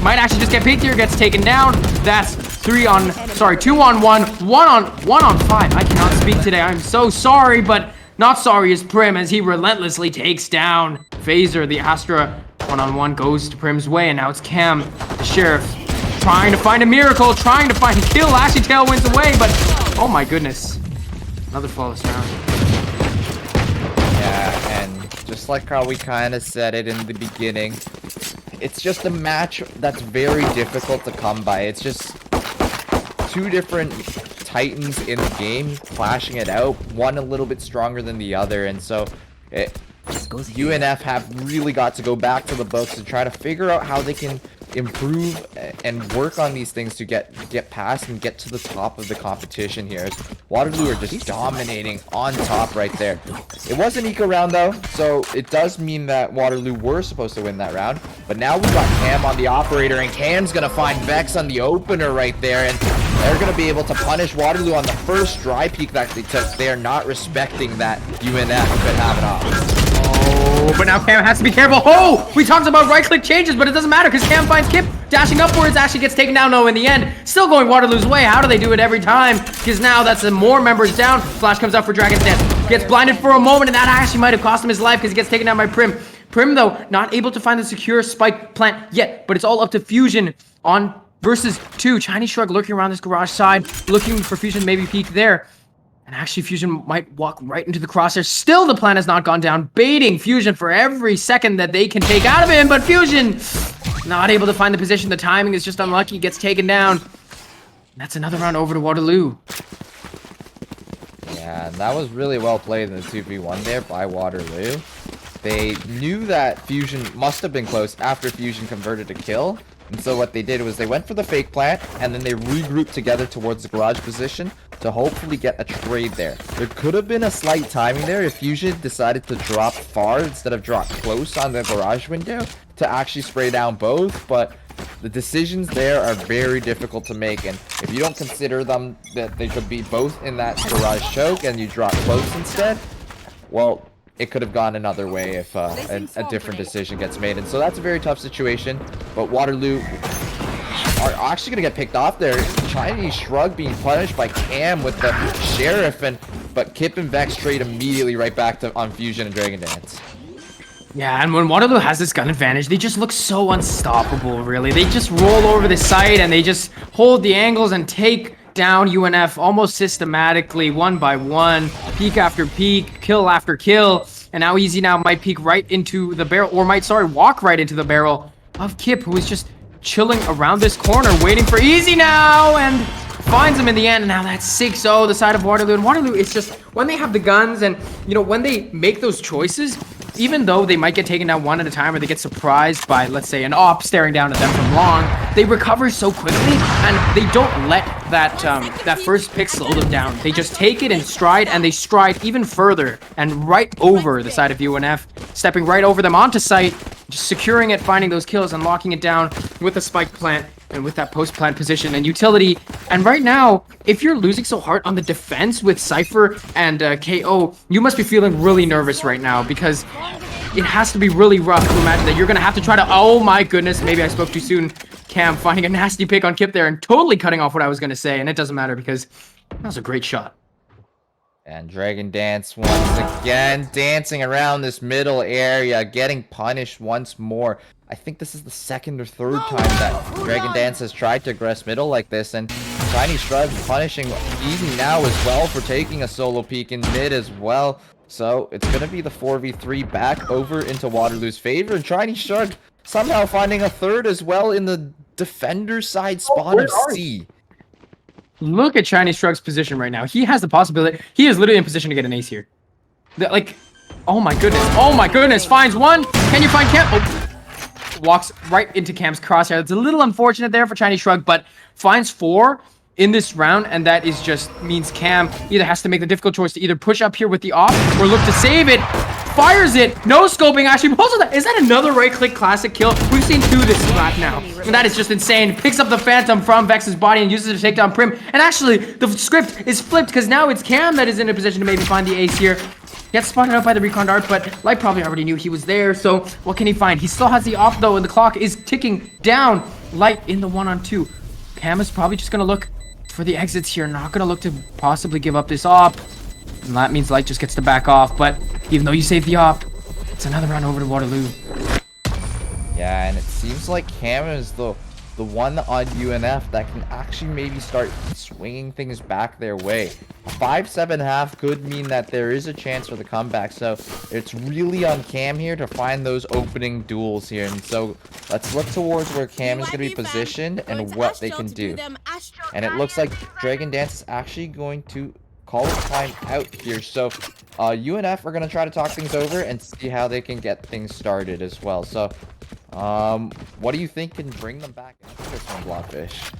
A: Might actually just get picked here, gets taken down. That's 2 on 1, 1 on 5. I cannot speak today. I'm so sorry, but not sorry is Prim as he relentlessly takes down Phaser. The Astra 1-on-1 goes to Prim's way, and now it's Cam, the Sheriff, trying to find a miracle, trying to find a kill. Ashy Tail wins away, but oh my goodness. Another flawless round.
B: Yeah, and just like how we kind of said it in the beginning, it's just a match that's very difficult to come by. It's just two different titans in the game clashing it out, one a little bit stronger than the other, and so UNF have really got to go back to the books and try to figure out how they can improve and work on these things to get past and get to the top of the competition here. Waterloo are just dominating on top right there. It was an eco round though, so it does mean that Waterloo were supposed to win that round. But now we've got Cam on the operator, and Cam's gonna find Vex on the opener right there, and they're gonna be able to punish Waterloo on the first dry peek that they took. They are not respecting that UNF could have it off.
A: Oh, but now Cam has to be careful. Oh, we talked about right-click changes, but it doesn't matter because Cam finds Kip dashing upwards, actually gets taken down. No, in the end, still going Waterloo's way. How do they do it every time? Because now that's more members down. Flash comes out for Dragon's Dance. Gets blinded for a moment, and that actually might have cost him his life because he gets taken down by Prim. Prim, though, not able to find the secure spike plant yet, but it's all up to Fusion on versus 2. Chinese Shrug lurking around this garage side, looking for Fusion to maybe peek there. And actually, Fusion might walk right into the crosshair. Still, the plan has not gone down, baiting Fusion for every second that they can take out of him. But Fusion not able to find the position. The timing is just unlucky. Gets taken down. And that's another round over to Waterloo.
B: Yeah, and that was really well played in the 2v1 there by Waterloo. They knew that Fusion must have been close after Fusion converted a kill. And so what they did was they went for the fake plant, and then they regrouped together towards the garage position to hopefully get a trade there. There could have been a slight timing there if Fusion decided to drop far instead of drop close on the garage window to actually spray down both, but the decisions there are very difficult to make, and if you don't consider them that they could be both in that garage choke and you drop close instead, well, it could have gone another way if a different decision gets made. And so that's a very tough situation. But Waterloo are actually going to get picked off there. Chinese Shrug being punished by Cam with the Sheriff. But Kip and Vex trade immediately right back to on Fusion and Dragon Dance.
A: Yeah, and when Waterloo has this gun advantage, they just look so unstoppable, really. They just roll over the site and they just hold the angles and take down UNF almost systematically, one by one, peek after peek, kill after kill, and now Easy now might peek right into the barrel, or might, sorry, walk right into the barrel of Kip, who is just chilling around this corner, waiting for Easy now, and finds him in the end. And now that's 6-0, the side of Waterloo. And Waterloo, it's just, when they have the guns and, you know, when they make those choices, even though they might get taken down one at a time or they get surprised by, let's say, an op staring down at them from long, they recover so quickly and they don't let that first pick slow them down. They just take it in stride, and they stride even further and right over the side of UNF, stepping right over them onto site, just securing it, finding those kills and locking it down with a spike plant and with that post plant position and utility. And right now, if you're losing so hard on the defense with Cypher and KO, you must be feeling really nervous right now, because it has to be really rough to imagine that you're going to have to try to... Oh my goodness, maybe I spoke too soon. Cam finding a nasty pick on Kip there and totally cutting off what I was going to say, and it doesn't matter because that was a great shot.
B: And Dragon Dance once again dancing around this middle area, getting punished once more. I think this is the second or third time that Dragon Dance has tried to aggress middle like this, and Chinese Shrug punishing Easy now as well for taking a solo peek in mid as well. So it's going to be the 4v3 back over into Waterloo's favor, and Chinese Shrug somehow finding a third as well in the defender side spawn of C.
A: Look at Chinese Shrug's position right now. He has the possibility. He is literally in position to get an ace here. Like, oh my goodness. Oh my goodness. Finds one. Can you find Cam? Oh. Walks right into Cam's crosshair. It's a little unfortunate there for Chinese Shrug, but finds 4 in this round, and that is just means Cam either has to make the difficult choice to either push up here with the off or look to save it. Fires it, no scoping, actually. Is that another right-click classic kill? We've seen 2 this map now, and that is just insane. Picks up the Phantom from Vex's body and uses it to take down Prim, and actually, the script is flipped because now it's Cam that is in a position to maybe find the ace here. Gets spotted out by the recon dart, but Light probably already knew he was there, so what can he find? He still has the op, though, and the clock is ticking down. Light in the 1-on-2. Cam is probably just going to look for the exits here, not going to look to possibly give up this op. And that means Light just gets to back off, but even though you save the op, it's another round over to Waterloo.
B: Yeah, and it seems like Cam is the the one on UNF that can actually maybe start swinging things back their way. 5-7 half could mean that there is a chance for the comeback, so it's really on Cam here to find those opening duels here. And so let's look towards where Cam is going to be positioned and what they can do. And it looks like Dragon Dance is actually going to call a time out here. So UNF are going to try to talk things over and see how they can get things started as well. So what do you think can bring them back into this one, Blockfish?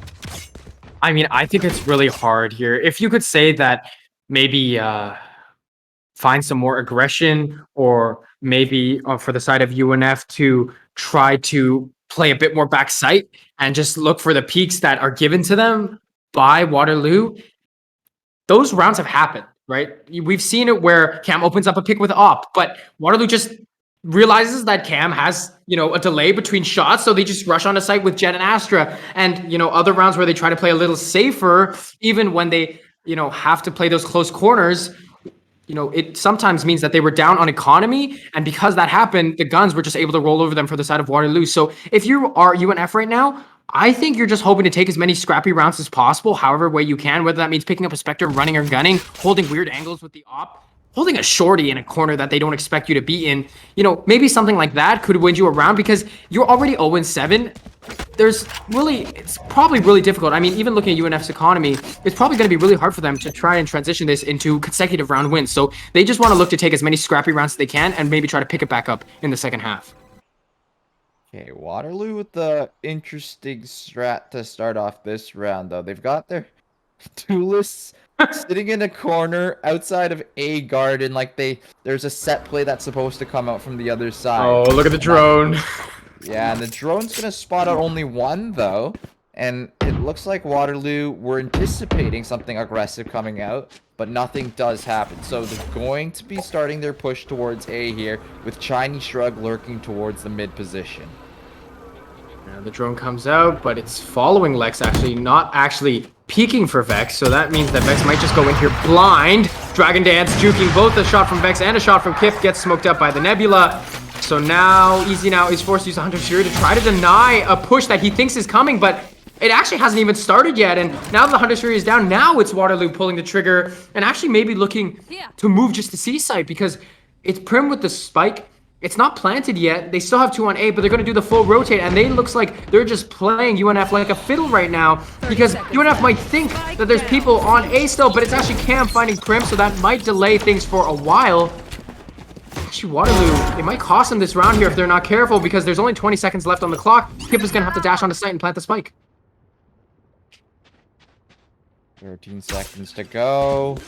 A: I mean, I think it's really hard here. If you could say that maybe find some more aggression, or maybe for the side of UNF to try to play a bit more back sight and just look for the peaks that are given to them by Waterloo. Those rounds have happened, right? We've seen it where Cam opens up a pick with op, but Waterloo just realizes that Cam has, a delay between shots, so they just rush on a site with Jet and Astra. And, other rounds where they try to play a little safer, even when they, have to play those close corners, it sometimes means that they were down on economy, and because that happened, the guns were just able to roll over them for the side of Waterloo. So if you are UNF right now, I think you're just hoping to take as many scrappy rounds as possible, however way you can, whether that means picking up a Spectre, running or gunning, holding weird angles with the op, holding a shorty in a corner that they don't expect you to be in. Maybe something like that could win you a round, because you're already 0-7. It's probably really difficult. I mean, even looking at UNF's economy, it's probably going to be really hard for them to try and transition this into consecutive round wins. So they just want to look to take as many scrappy rounds as they can and maybe try to pick it back up in the second half.
B: Okay, Waterloo with the interesting strat to start off this round, though. They've got their duelists sitting in a corner outside of A garden, like there's a set play that's supposed to come out from the other side.
A: Oh, look at the drone.
B: Yeah, and the drone's gonna spot out only one, though. And it looks like Waterloo were anticipating something aggressive coming out, but nothing does happen. So they're going to be starting their push towards A here, with Chinese Shrug lurking towards the mid position.
A: The drone comes out, but it's following Lex, actually, not actually peeking for Vex. So that means that Vex might just go in here blind. Dragon Dance juking both a shot from Vex and a shot from Kip, gets smoked up by the Nebula. So now, Easy now is forced to use the Hunter's Fury to try to deny a push that he thinks is coming, but it actually hasn't even started yet. And now that the Hunter's Fury is down, now it's Waterloo pulling the trigger and actually maybe looking to move just to C site, because it's Prim with the spike. It's not planted yet. They still have 2 on A, but they're going to do the full rotate, and they looks like they're just playing UNF like a fiddle right now, because UNF might think that there's people on A still, but it's actually Cam finding Prim, so that might delay things for a while. Actually, Waterloo, it might cost them this round here if they're not careful, because there's only 20 seconds left on the clock. Kip is going to have to dash onto site and plant the spike.
B: 13 seconds to go.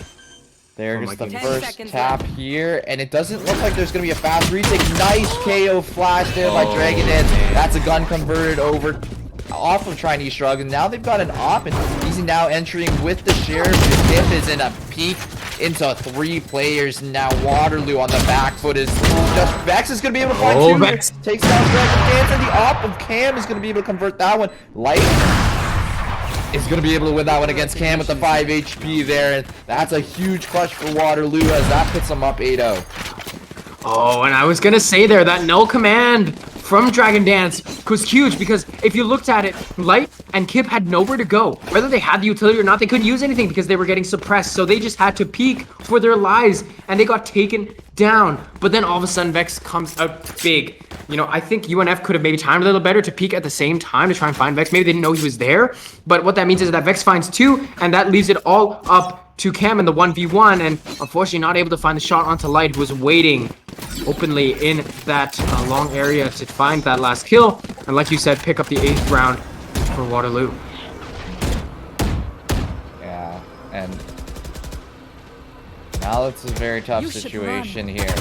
B: There's the first tap here, and it doesn't look like there's going to be a fast retake. Nice KO flash there by Dragon Dance. That's a gun converted over off of Chinese Shrug, and now they've got an op, and he's now entering with the Sheriff. The Kip is in a peek into 3 players. Now Waterloo on the back foot is just Vex is going to be able to find 2.
A: Vex
B: takes down Dragon Dance, and the op of Cam is going to be able to convert that one. Light is going to be able to win that one against Cam with the 5 HP there, and that's a huge clutch for Waterloo as that puts them up 8-0.
A: Oh, and I was going to say there, that null command from Dragon Dance was huge, because if you looked at it, Light and Kip had nowhere to go. Whether they had the utility or not, they couldn't use anything because they were getting suppressed, so they just had to peek for their lives, and they got taken down. But then all of a sudden, Vex comes out big. I think UNF could have maybe timed a little better to peek at the same time to try and find Vex. Maybe they didn't know he was there, but what that means is that Vex finds 2, and that leaves it all up to Cam in the 1v1, and unfortunately not able to find the shot onto Light, who was waiting openly in that long area to find that last kill, and like you said, pick up the 8th round for Waterloo.
B: Yeah, and now it's a very tough situation here.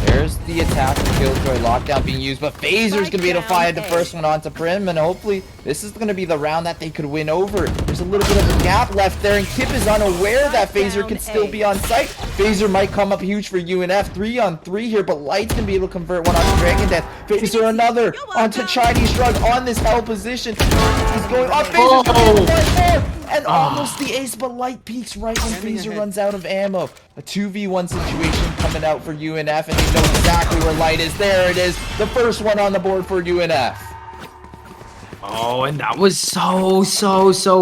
B: There's the attack and killjoy lockdown being used, but Phaser's gonna be able to find the first one onto Prim, and hopefully this is gonna be the round that they could win over. There's a little bit of a gap left there, and Kip is unaware that Phaser can still be on site. Phaser might come up huge for UNF. 3-on-3 here, but Light's gonna be able to convert one onto Dragon Death. Phaser another onto Chinese Shrug on this hell position. He's going off. Phaser's gonna be able to find more. And almost the ace, but Light peaks right when Phaser runs out of ammo. A 2v1 situation coming out for UNF, and they know exactly where Light is. There it is, the first one on the board for UNF.
A: Oh, and that was so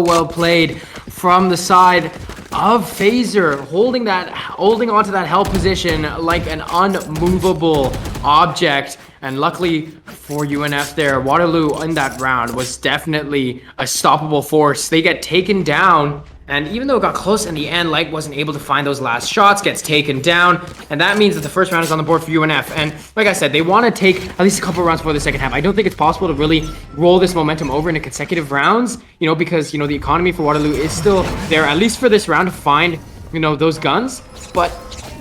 A: well played from the side of Phaser, holding onto that held position like an unmovable object. And luckily for UNF there, Waterloo in that round was definitely a stoppable force. They get taken down, and even though it got close in the end, Light wasn't able to find those last shots, gets taken down, and that means that the first round is on the board for UNF. And like I said, they want to take at least a couple rounds before the second half. I don't think it's possible to really roll this momentum over into consecutive rounds, you know, because, you know, the economy for Waterloo is still there, at least for this round, to find, you know, those guns. But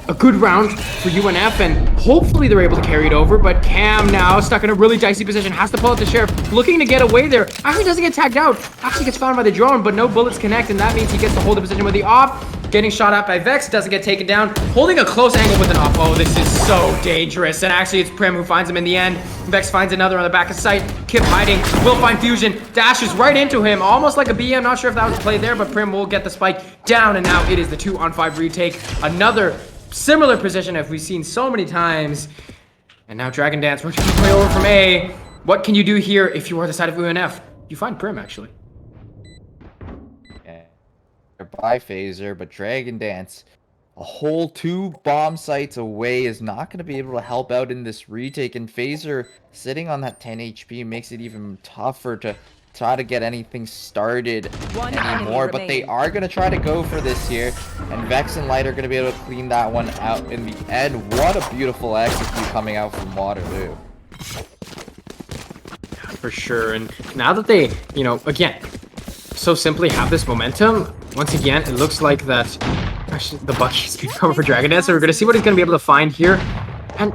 A: a good round for UNF, and hopefully they're able to carry it over. But Cam now stuck in a really dicey position, has to pull out the Sheriff, looking to get away there. Actually doesn't get tagged out, actually gets found by the drone, but no bullets connect, and that means he gets to hold the position with the op. Getting shot at by Vex, doesn't get taken down, holding a close angle with an op. Oh, this is so dangerous, and actually it's Prim who finds him in the end. Vex finds another on the back of sight, Kip hiding, will find Fusion, dashes right into him, almost like a BM. Not sure if that was a play there, but Prim will get the spike down, and now it is the 2-on-5 retake. Another similar position as we've seen so many times. And now Dragon Dance working his way over from A. What can you do here if you are the side of UNF? You find Prim, actually.
B: Yeah. They're by Phaser, but Dragon Dance, a whole 2 bomb sites away, is not going to be able to help out in this retake. And Phaser sitting on that 10 HP makes it even tougher to try to get anything started anymore, but they are going to try to go for this here, and Vex and Light are going to be able to clean that one out in the end. What a beautiful execute coming out from Waterloo.
A: For sure, and now that they, you know, again, so simply have this momentum, once again, it looks like that, actually, the Bucky's going to cover for Dragon Dance, so we're going to see what he's going to be able to find here. And,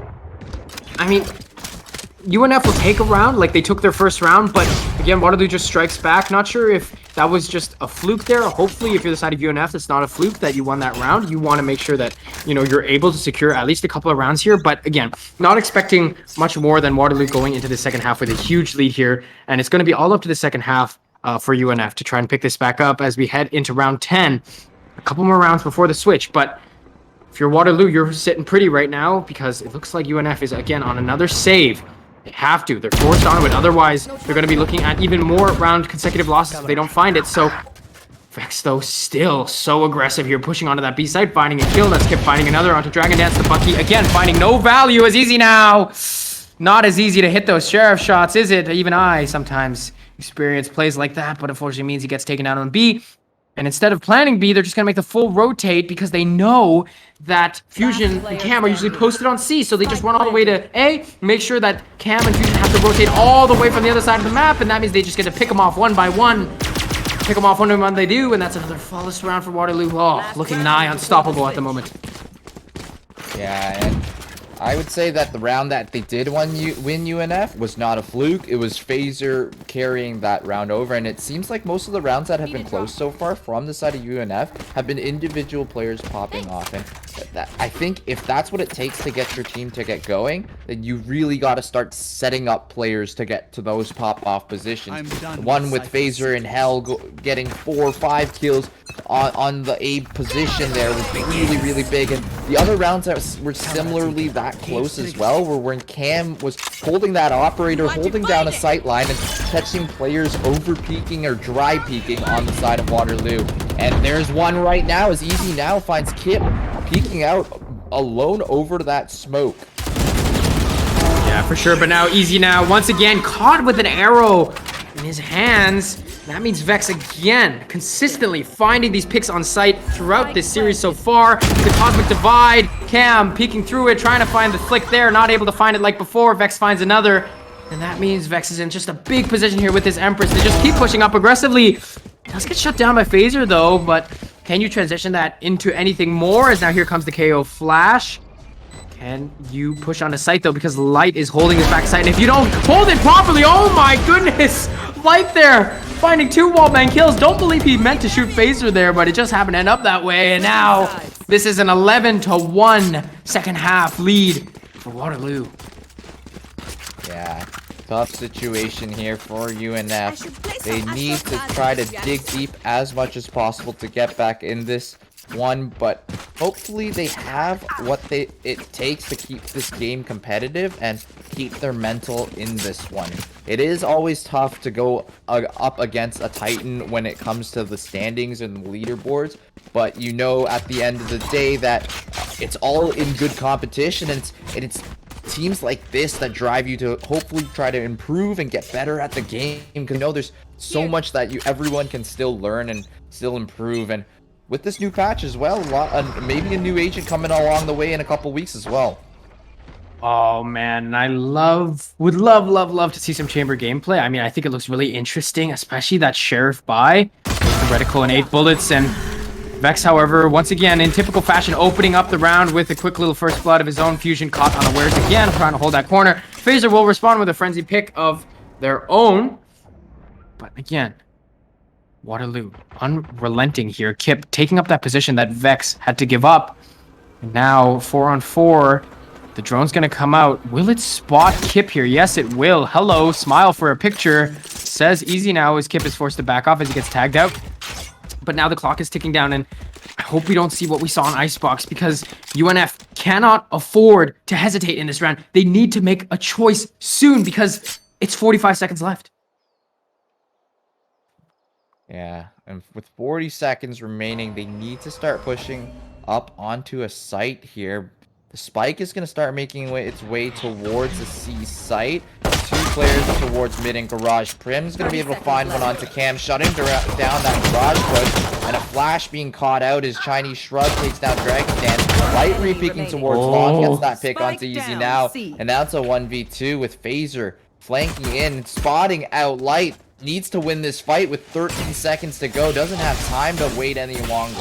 A: I mean, UNF will take a round, like they took their first round, but again, Waterloo just strikes back. Not sure if that was just a fluke there. Hopefully, if you're the side of UNF, it's not a fluke that you won that round. You want to make sure that, you know, you're able to secure at least a couple of rounds here. But again, not expecting much more than Waterloo going into the second half with a huge lead here. And it's going to be all up to the second half for UNF to try and pick this back up as we head into round 10. A couple more rounds before the switch, but if you're Waterloo, you're sitting pretty right now because it looks like UNF is again on another save. They have to. They're forced onto it. Otherwise, they're going to be looking at even more round consecutive losses if they don't find it. So, Vex, though, still so aggressive here, pushing onto that B side, finding a kill. Let's keep finding another onto Dragon Dance. The Bucky, again, finding no value as easy now. Not as easy to hit those Sheriff shots, is it? Even I sometimes experience plays like that, but unfortunately means he gets taken out on B. And instead of planning B, they're just going to make the full rotate because they know that Fusion and Cam are usually posted on C. So they just run all the way to A, make sure that Cam and Fusion have to rotate all the way from the other side of the map. And that means they just get to pick them off one by one. Pick them off one by one they do. And that's another flawless round for Waterloo. Oh, looking nigh unstoppable at the moment.
B: Yeah, and I would say that the round that they did win UNF was not a fluke. It was Phaser carrying that round over, and it seems like most of the rounds that have been close so far from the side of UNF have been individual players popping off. And I think if that's what it takes to get your team to get going, then you really got to start setting up players to get to those pop-off positions. The one with Phaser and Hell getting 4 or 5 kills on the A position there was really big, and the other rounds that were similarly that close as well were when Cam was holding that operator, holding down a sight line and catching players over peeking or dry peeking on the side of Waterloo. And there's one right now as Easy now finds Kip peeking out alone over to that smoke.
A: Yeah, for sure, but now Easy now once again caught with an arrow in his hands. That means Vex again consistently finding these picks on sight throughout this series so far. The Cosmic Divide, Cam peeking through it, trying to find the flick there, not able to find it like before. Vex finds another, and that means Vex is in just a big position here with his Empress. They just keep pushing up aggressively. It does get shut down by Phaser though, but can you transition that into anything more? As now here comes the KO flash. Can you push onto sight though, because Light is holding his back sight, and if you don't hold it properly, oh my goodness, Light there finding 2 wallbang kills. Don't believe he meant to shoot Phaser there, but it just happened to end up that way. And now this is an 11-1 second half lead for Waterloo.
B: Yeah, tough situation here for UNF. They need to try to dig deep as much as possible to get back in this one, but hopefully they have what it takes to keep this game competitive and keep their mental in this one. It is always tough to go up against a Titan when it comes to the standings and the leaderboards, but you know at the end of the day that it's all in good competition, and it's teams like this that drive you to hopefully try to improve and get better at the game, because you know there's so much that everyone can still learn and still improve. And with this new patch as well, maybe a new agent coming along the way in a couple weeks as well.
A: Oh man, and I would love to see some chamber gameplay. I mean, I think it looks really interesting, especially that Sheriff buy, the reticle and 8 bullets, and Vex, however, once again, in typical fashion, opening up the round with a quick little first blood of his own. Fusion caught unawares again, trying to hold that corner. Phaser will respond with a frenzy pick of their own. But again, Waterloo unrelenting here. Kip taking up that position that Vex had to give up. And now 4-on-4. The drone's going to come out. Will it spot Kip here? Yes, it will. Hello, smile for a picture. Says easy now as Kip is forced to back off as he gets tagged out. But now the clock is ticking down, and I hope we don't see what we saw in Icebox, because UNF cannot afford to hesitate in this round. They need to make a choice soon because it's 45 seconds left.
B: Yeah, and with 40 seconds remaining, they need to start pushing up onto a site here. The spike is going to start making its way towards the C site. 2 players towards mid and garage. Prim's going to be able to find one onto Cam, shutting down that garage push. And a flash being caught out as Chinese Shrug takes down Dragon Dance. Light re-picking towards Long, gets that pick onto Easy now. And now it's a 1v2 with Phaser flanking in, spotting out Light. Needs to win this fight with 13 seconds to go. Doesn't have time to wait any longer.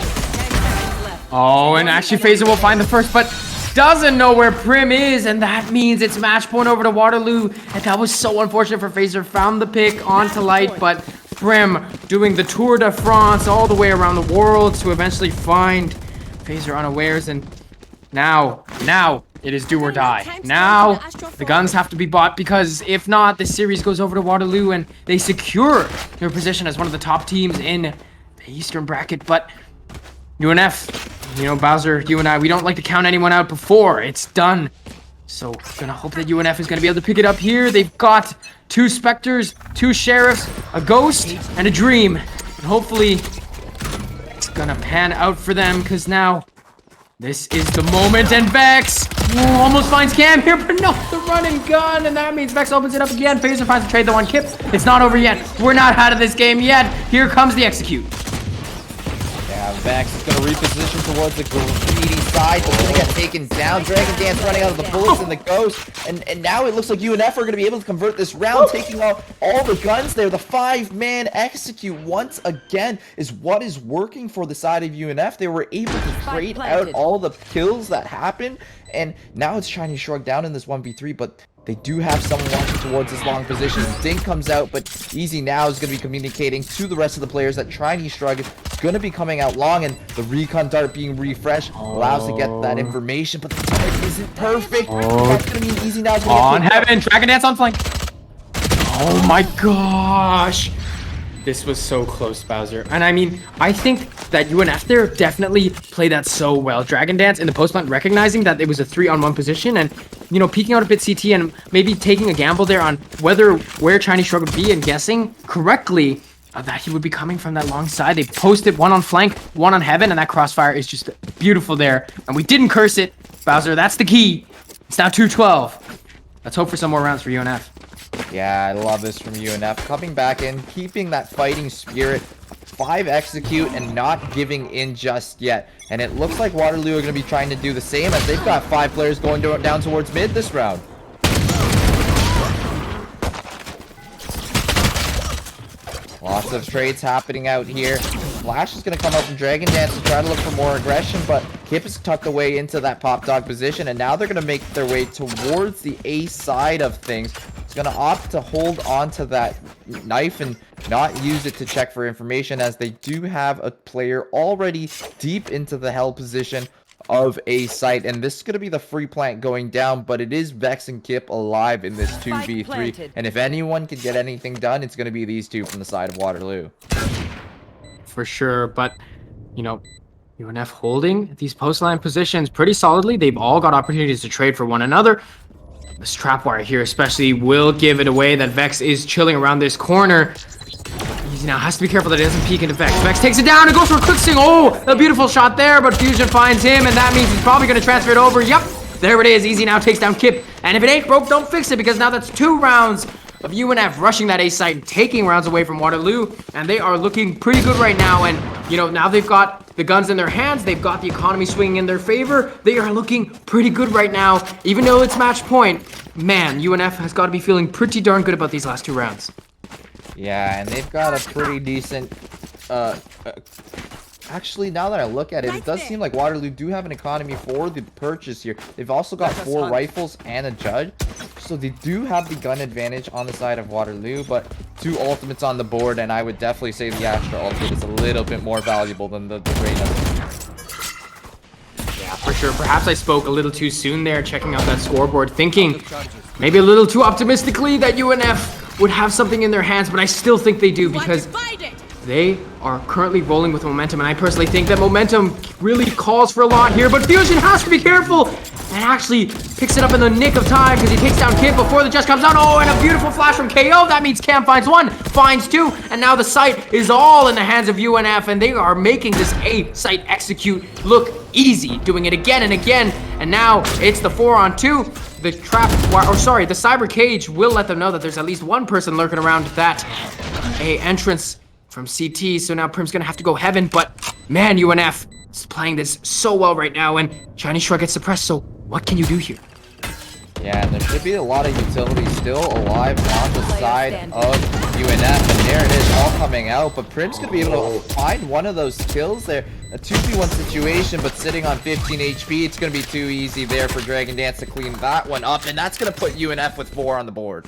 A: Oh, and actually Phaser will find the first, but doesn't know where Prim is, and that means it's match point over to Waterloo. And that was so unfortunate for Phaser. Found the pick onto Light, but Prim doing the Tour de France all the way around the world to eventually find Phaser unawares. And now it is do or die. Now the guns have to be bought, because if not, this series goes over to Waterloo and they secure their position as one of the top teams in the Eastern bracket. But UNF, you know, Bowser, you and I, we don't like to count anyone out before it's done. So gonna hope that UNF is gonna be able to pick it up here. They've got 2 Spectres, 2 Sheriffs, a Ghost, and a Dream. And hopefully it's gonna pan out for them, because now this is the moment. And Vex almost finds Cam here, but no, the run and gun. And that means Vex opens it up again. Phaser finds the trade, the one Kip. It's not over yet. We're not out of this game yet. Here comes the execute.
B: Vex is going to reposition towards the graffiti side, but going to get taken down. Dragon Dance running out of the bullets and the Ghost. And now it looks like UNF are going to be able to convert this round, taking out all the guns there. The 5-man execute once again is what is working for the side of UNF. They were able to trade out all the kills that happened. And now it's Chinese Shrug down in this 1v3, but they do have someone watching towards this long position. Dink comes out, but Easy now is going to be communicating to the rest of the players that Chinese Shrug is going to be coming out long, and the recon dart being refreshed allows to get that information, but the time isn't perfect. That's going to mean Easy now is going to
A: on Heaven, Dragon Dance on flank. Oh my gosh. This was so close, Bowser. And I mean, I think that UNF there definitely played that so well. Dragon Dance in the post plant, recognizing that it was a 3-on-1 position, and, you know, peeking out a bit CT and maybe taking a gamble there on where Chinese Shrug would be, and guessing correctly that he would be coming from that long side. They posted 1 on flank, 1 on Heaven, and that crossfire is just beautiful there. And we didn't curse it, Bowser. That's the key. It's now 2-12. Let's hope for some more rounds for UNF.
B: Yeah, I love this from UNF. Coming back in, keeping that fighting spirit. 5 execute and not giving in just yet. And it looks like Waterloo are going to be trying to do the same, as they've got 5 players going down towards mid this round. Lots of trades happening out here. Flash is going to come up from Dragon Dance to try to look for more aggression, but Kip is tucked away into that pop dog position, and now they're going to make their way towards the A side of things. It's going to opt to hold on to that knife and not use it to check for information, as they do have a player already deep into the hell position of A site, and this is going to be the free plant going down, but it is Vex and Kip alive in this 2v3, and if anyone can get anything done, it's going to be these two from the side of Waterloo.
A: For sure, but, you know, UNF holding these post line positions pretty solidly. They've all got opportunities to trade for one another. This trapwire here especially will give it away that Vex is chilling around this corner. Easy now has to be careful that it doesn't peek into Vex. Vex takes it down and goes for a quick sting. Oh, a beautiful shot there, but Fusion finds him, and that means he's probably going to transfer it over. Yep, there it is. Easy now takes down Kip. And if it ain't broke, don't fix it, because now that's 2 rounds of UNF rushing that A site and taking rounds away from Waterloo, and they are looking pretty good right now. And now they've got the guns in their hands, they've got the economy swinging in their favor. They are looking pretty good right now, even though it's match point. Man, UNF has got to be feeling pretty darn good about these last 2 rounds.
B: Yeah, and they've got a pretty decent actually, now that I look at it, it does seem like Waterloo do have an economy for the purchase here. They've also got 4 rifles and a judge, so they do have the gun advantage on the side of Waterloo, but 2 ultimates on the board, and I would definitely say the Astra ultimate is a little bit more valuable than the Reyna.
A: Yeah, for sure. Perhaps I spoke a little too soon there, checking out that scoreboard, thinking maybe a little too optimistically that UNF would have something in their hands, but I still think they do, because they are currently rolling with momentum, and I personally think that momentum really calls for a lot here, but Fusion has to be careful and actually picks it up in the nick of time, because he takes down Kip before the just comes out. Oh, and a beautiful flash from KO. That means Cam finds 1, finds 2, and now the site is all in the hands of UNF, and they are making this A site execute look easy, doing it again and again, and now it's the 4-on-2. The the cyber cage will let them know that there's at least 1 person lurking around that A entrance from CT, so now Prim's gonna have to go heaven, but man, UNF is playing this so well right now, and Chinese Shrug gets suppressed, so what can you do here?
B: Yeah, and there should be a lot of utility still alive on the side of UNF, and there it is, all coming out, but Prim's gonna be able to find one of those kills there. A 2v1 situation, but sitting on 15 HP, it's gonna be too easy there for Dragon Dance to clean that one up, and that's gonna put UNF with 4 on the board.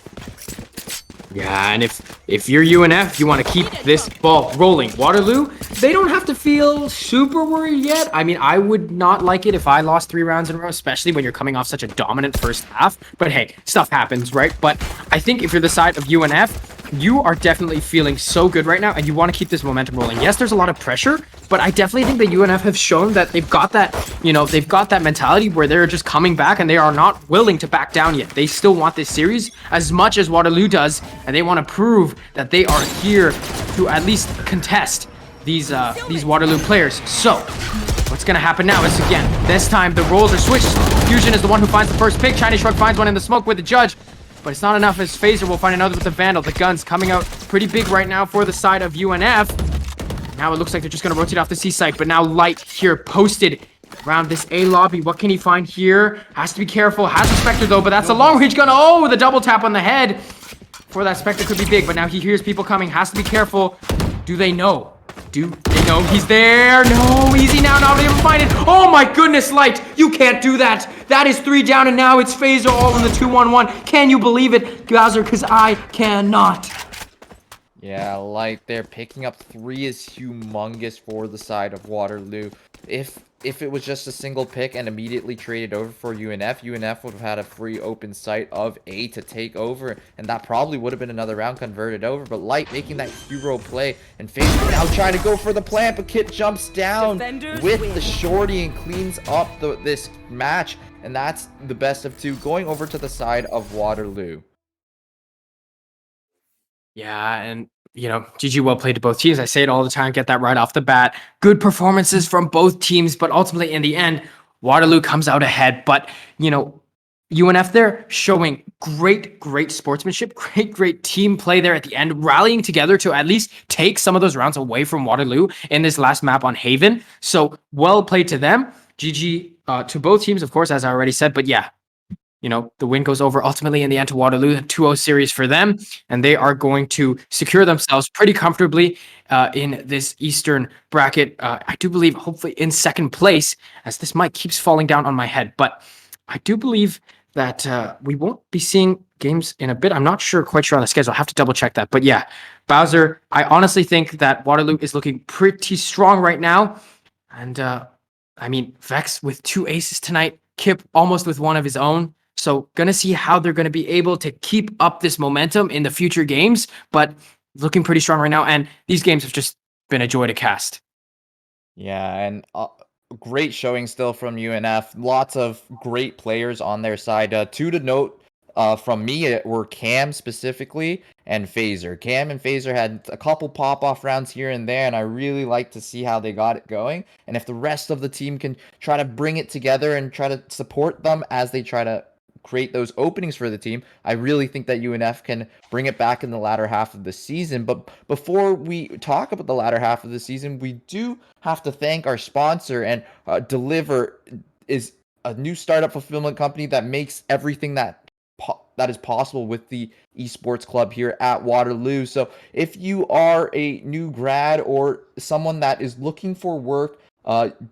A: Yeah, and if you're UNF, you want to keep this ball rolling. Waterloo, they don't have to feel super worried yet. I mean, I would not like it if I lost 3 rounds in a row, especially when you're coming off such a dominant first half. But hey, stuff happens, right? But I think if you're the side of UNF, you are definitely feeling so good right now, and you want to keep this momentum rolling. Yes, there's a lot of pressure, but I definitely think that UNF have shown that they've got that, they've got that mentality where they're just coming back, and they are not willing to back down yet. They still want this series as much as Waterloo does, and they want to prove that they are here to at least contest these Waterloo players. So what's gonna happen now is, again, this time the roles are switched. Fusion is the one who finds the first pick. Chinese Shrug finds one in the smoke with the judge, but it's not enough, as Phaser will find another with the Vandal. The guns coming out pretty big right now for the side of UNF. Now it looks like they're just gonna rotate off the C site, but now Light here posted around this A lobby. What can he find here? Has to be careful. Has a Spectre though, but that's a long range gun. Oh, the double tap on the head for that Spectre could be big, but now he hears people coming. Has to be careful. Do they know? Do they know he's there? No, easy now, not able to find it. Oh my goodness, Light, you can't do that. That is 3 down, and now it's Phaser all in the 2-1-1. Can you believe it, Bowser? Because I cannot.
B: Yeah, Light there picking up 3 is humongous for the side of Waterloo. If it was just a single pick and immediately traded over for UNF, UNF would have had a free open site of A to take over, and that probably would have been another round converted over. But Light making that hero play, and Phaser now trying to go for the plant, but Kit jumps down with the shorty and cleans up this match, and that's the best of 2 going over to the side of Waterloo.
A: Yeah, and GG, well played to both teams. I say it all the time, get that right off the bat. Good performances from both teams, but ultimately in the end, Waterloo comes out ahead. But, UNF there showing great sportsmanship, great team play there at the end, rallying together to at least take some of those rounds away from Waterloo in this last map on Haven. So well played to them. GG to both teams, of course, as I already said. But yeah, the win goes over ultimately in the end to Waterloo, a 2-0 series for them, and they are going to secure themselves pretty comfortably in this Eastern bracket. I do believe, hopefully, in 2nd place, as this mic keeps falling down on my head. But I do believe that we won't be seeing games in a bit. I'm not quite sure on the schedule. I'll have to double check that. But yeah, Bowser, I honestly think that Waterloo is looking pretty strong right now. And I mean, Vex with 2 aces tonight, Kip almost with 1 of his own. So gonna see how they're gonna be able to keep up this momentum in the future games, but looking pretty strong right now. And these games have just been a joy to cast.
B: Yeah, and great showing still from UNF. Lots of great players on their side. Two to note from me were Cam specifically and Phaser. Cam and Phaser had a couple pop-off rounds here and there, and I really like to see how they got it going. And if the rest of the team can try to bring it together and try to support them as they try to create those openings for the team, I really think that UNF can bring it back in the latter half of the season. But before we talk about the latter half of the season, we do have to thank our sponsor, and Deliver is a new startup fulfillment company that makes everything that is possible with the esports club here at Waterloo. So if you are a new grad or someone that is looking for work,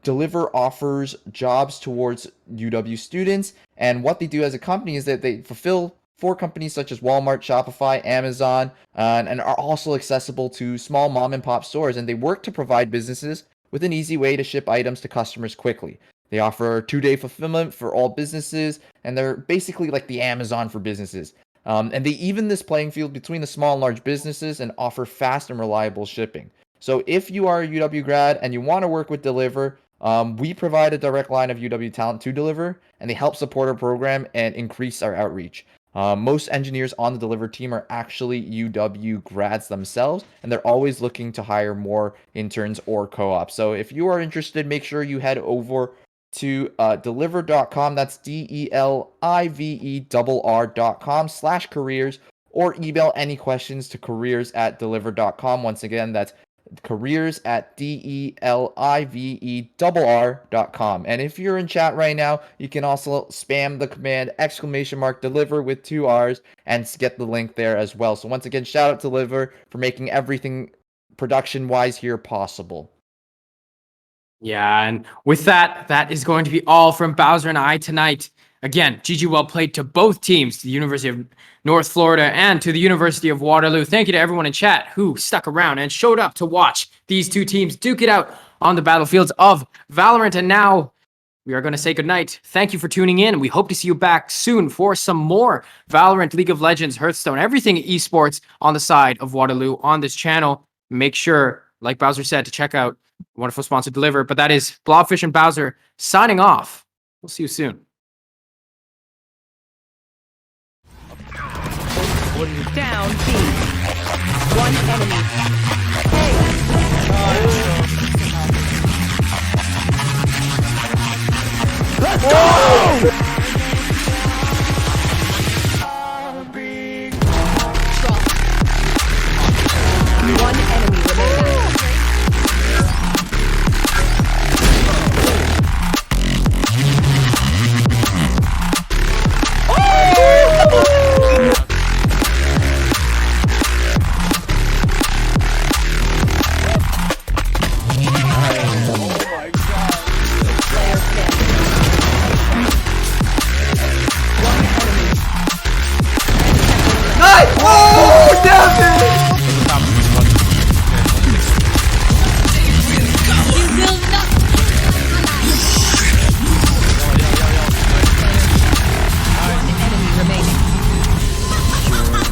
B: Deliver offers jobs towards UW students, and what they do as a company is that they fulfill for companies such as Walmart, Shopify, Amazon, and are also accessible to small mom and pop stores, and they work to provide businesses with an easy way to ship items to customers quickly. They offer 2-day fulfillment for all businesses, and they're basically like the Amazon for businesses. And they even this playing field between the small and large businesses and offer fast and reliable shipping. So if you are a UW grad and you want to work with Deliver, we provide a direct line of UW talent to Deliver, and they help support our program and increase our outreach. Most engineers on the Deliver team are actually UW grads themselves, and they're always looking to hire more interns or co-ops. So if you are interested, make sure you head over to deliver.com. That's DELIVERR.com/careers, or email any questions to careers@deliver.com. Once again, that's careers@DELIVERR.com. And if you're in chat right now, you can also spam the command !deliver with 2 R's and get the link there as well. So once again, shout out to Deliver for making everything production-wise here possible.
A: Yeah, and with that, that is going to be all from Bowser and I tonight. Again, GG well played to both teams, to the University of North Florida and to the University of Waterloo. Thank you to everyone in chat who stuck around and showed up to watch these two teams duke it out on the battlefields of Valorant. And now we are going to say goodnight. Thank you for tuning in. We hope to see you back soon for some more Valorant, League of Legends, Hearthstone, everything esports on the side of Waterloo on this channel. Make sure, like Bowser said, to check out wonderful sponsor Deliver. But that is Blobfish and Bowser signing off. We'll see you soon.
C: Down B. One enemy.
D: Let's go!
C: One enemy remaining.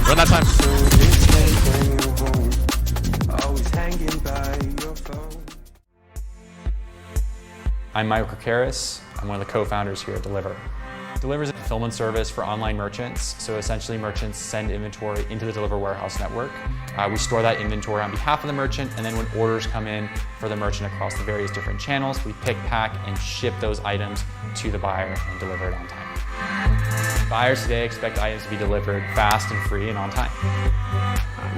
D: Run that time. I'm Michael Karras. I'm one of the co-founders here at Deliver. Deliver is a fulfillment service for online merchants. So essentially merchants send inventory into the Deliver warehouse network. We store that inventory on behalf of the merchant, and then when orders come in for the merchant across the various different channels, we pick, pack, and ship those items to the buyer and deliver it on time. Buyers today expect items to be delivered fast and free and on time.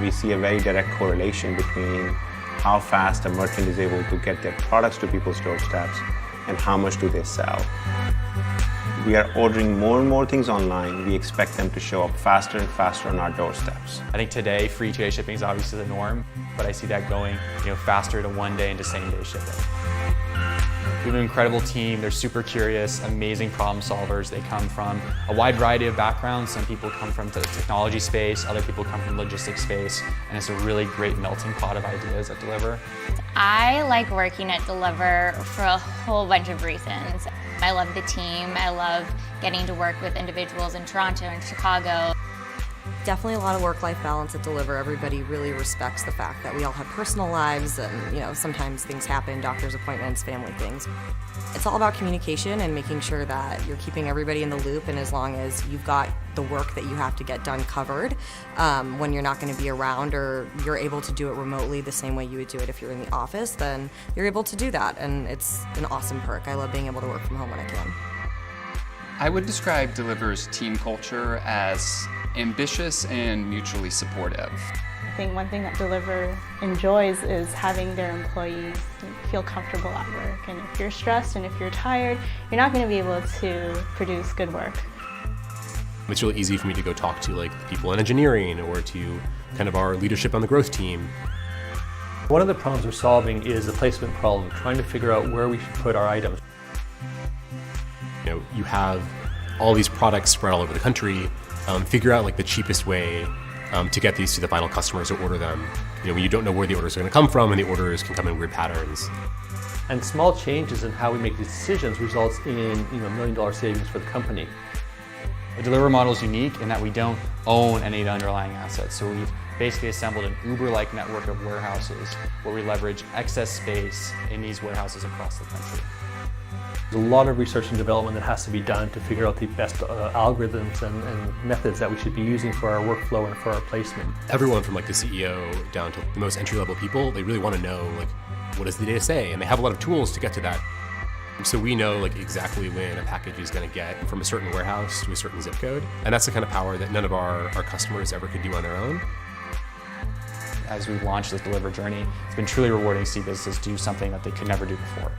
E: We see a very direct correlation between how fast a merchant is able to get their products to people's doorsteps and how much do they sell. We are ordering more and more things online. We expect them to show up faster and faster on our doorsteps.
D: I think today free 2-day shipping is obviously the norm, but I see that going faster to 1-day and to same-day shipping. We have an incredible team. They're super curious, amazing problem solvers. They come from a wide variety of backgrounds. Some people come from the technology space, other people come from the logistics space, and it's a really great melting pot of ideas at Deliver.
F: I like working at Deliver for a whole bunch of reasons. I love the team. I love getting to work with individuals in Toronto and Chicago.
G: Definitely a lot of work-life balance at Deliver. Everybody really respects the fact that we all have personal lives and, you know, sometimes things happen, doctor's appointments, family things. It's all about communication and making sure that you're keeping everybody in the loop, and as long as you've got the work that you have to get done covered, when you're not going to be around or you're able to do it remotely the same way you would do it if you're in the office, then you're able to do that, and it's an awesome perk. I love being able to work from home when I can.
H: I would describe Deliver's team culture as ambitious and mutually supportive.
I: I think one thing that Deliver enjoys is having their employees feel comfortable at work. And if you're stressed and if you're tired, you're not going to be able to produce good work.
J: It's really easy for me to go talk to like people in engineering or to kind of our leadership on the growth team.
K: One of the problems we're solving is the placement problem, trying to figure out where we should put our items.
J: You know, you have all these products spread all over the country. Figure out like the cheapest way to get these to the final customers to order them. You know, when you don't know where the orders are going to come from, and the orders can come in weird patterns.
K: And small changes in how we make these decisions results in, you know, $1 million savings for the company.
D: The Deliver model is unique in that we don't own any of the underlying assets. So we've basically assembled an Uber-like network of warehouses where we leverage excess space in these warehouses across the country.
K: There's a lot of research and development that has to be done to figure out the best algorithms and methods that we should be using for our workflow and for our placement.
J: Everyone from like the CEO down to the most entry-level people, they really want to know like, what does the data say? And they have a lot of tools to get to that. So we know like exactly when a package is going to get from a certain warehouse to a certain zip code. And that's the kind of power that none of our customers ever could do on their own.
D: As we've launched this Deliver journey, it's been truly rewarding to see businesses do something that they could never do before.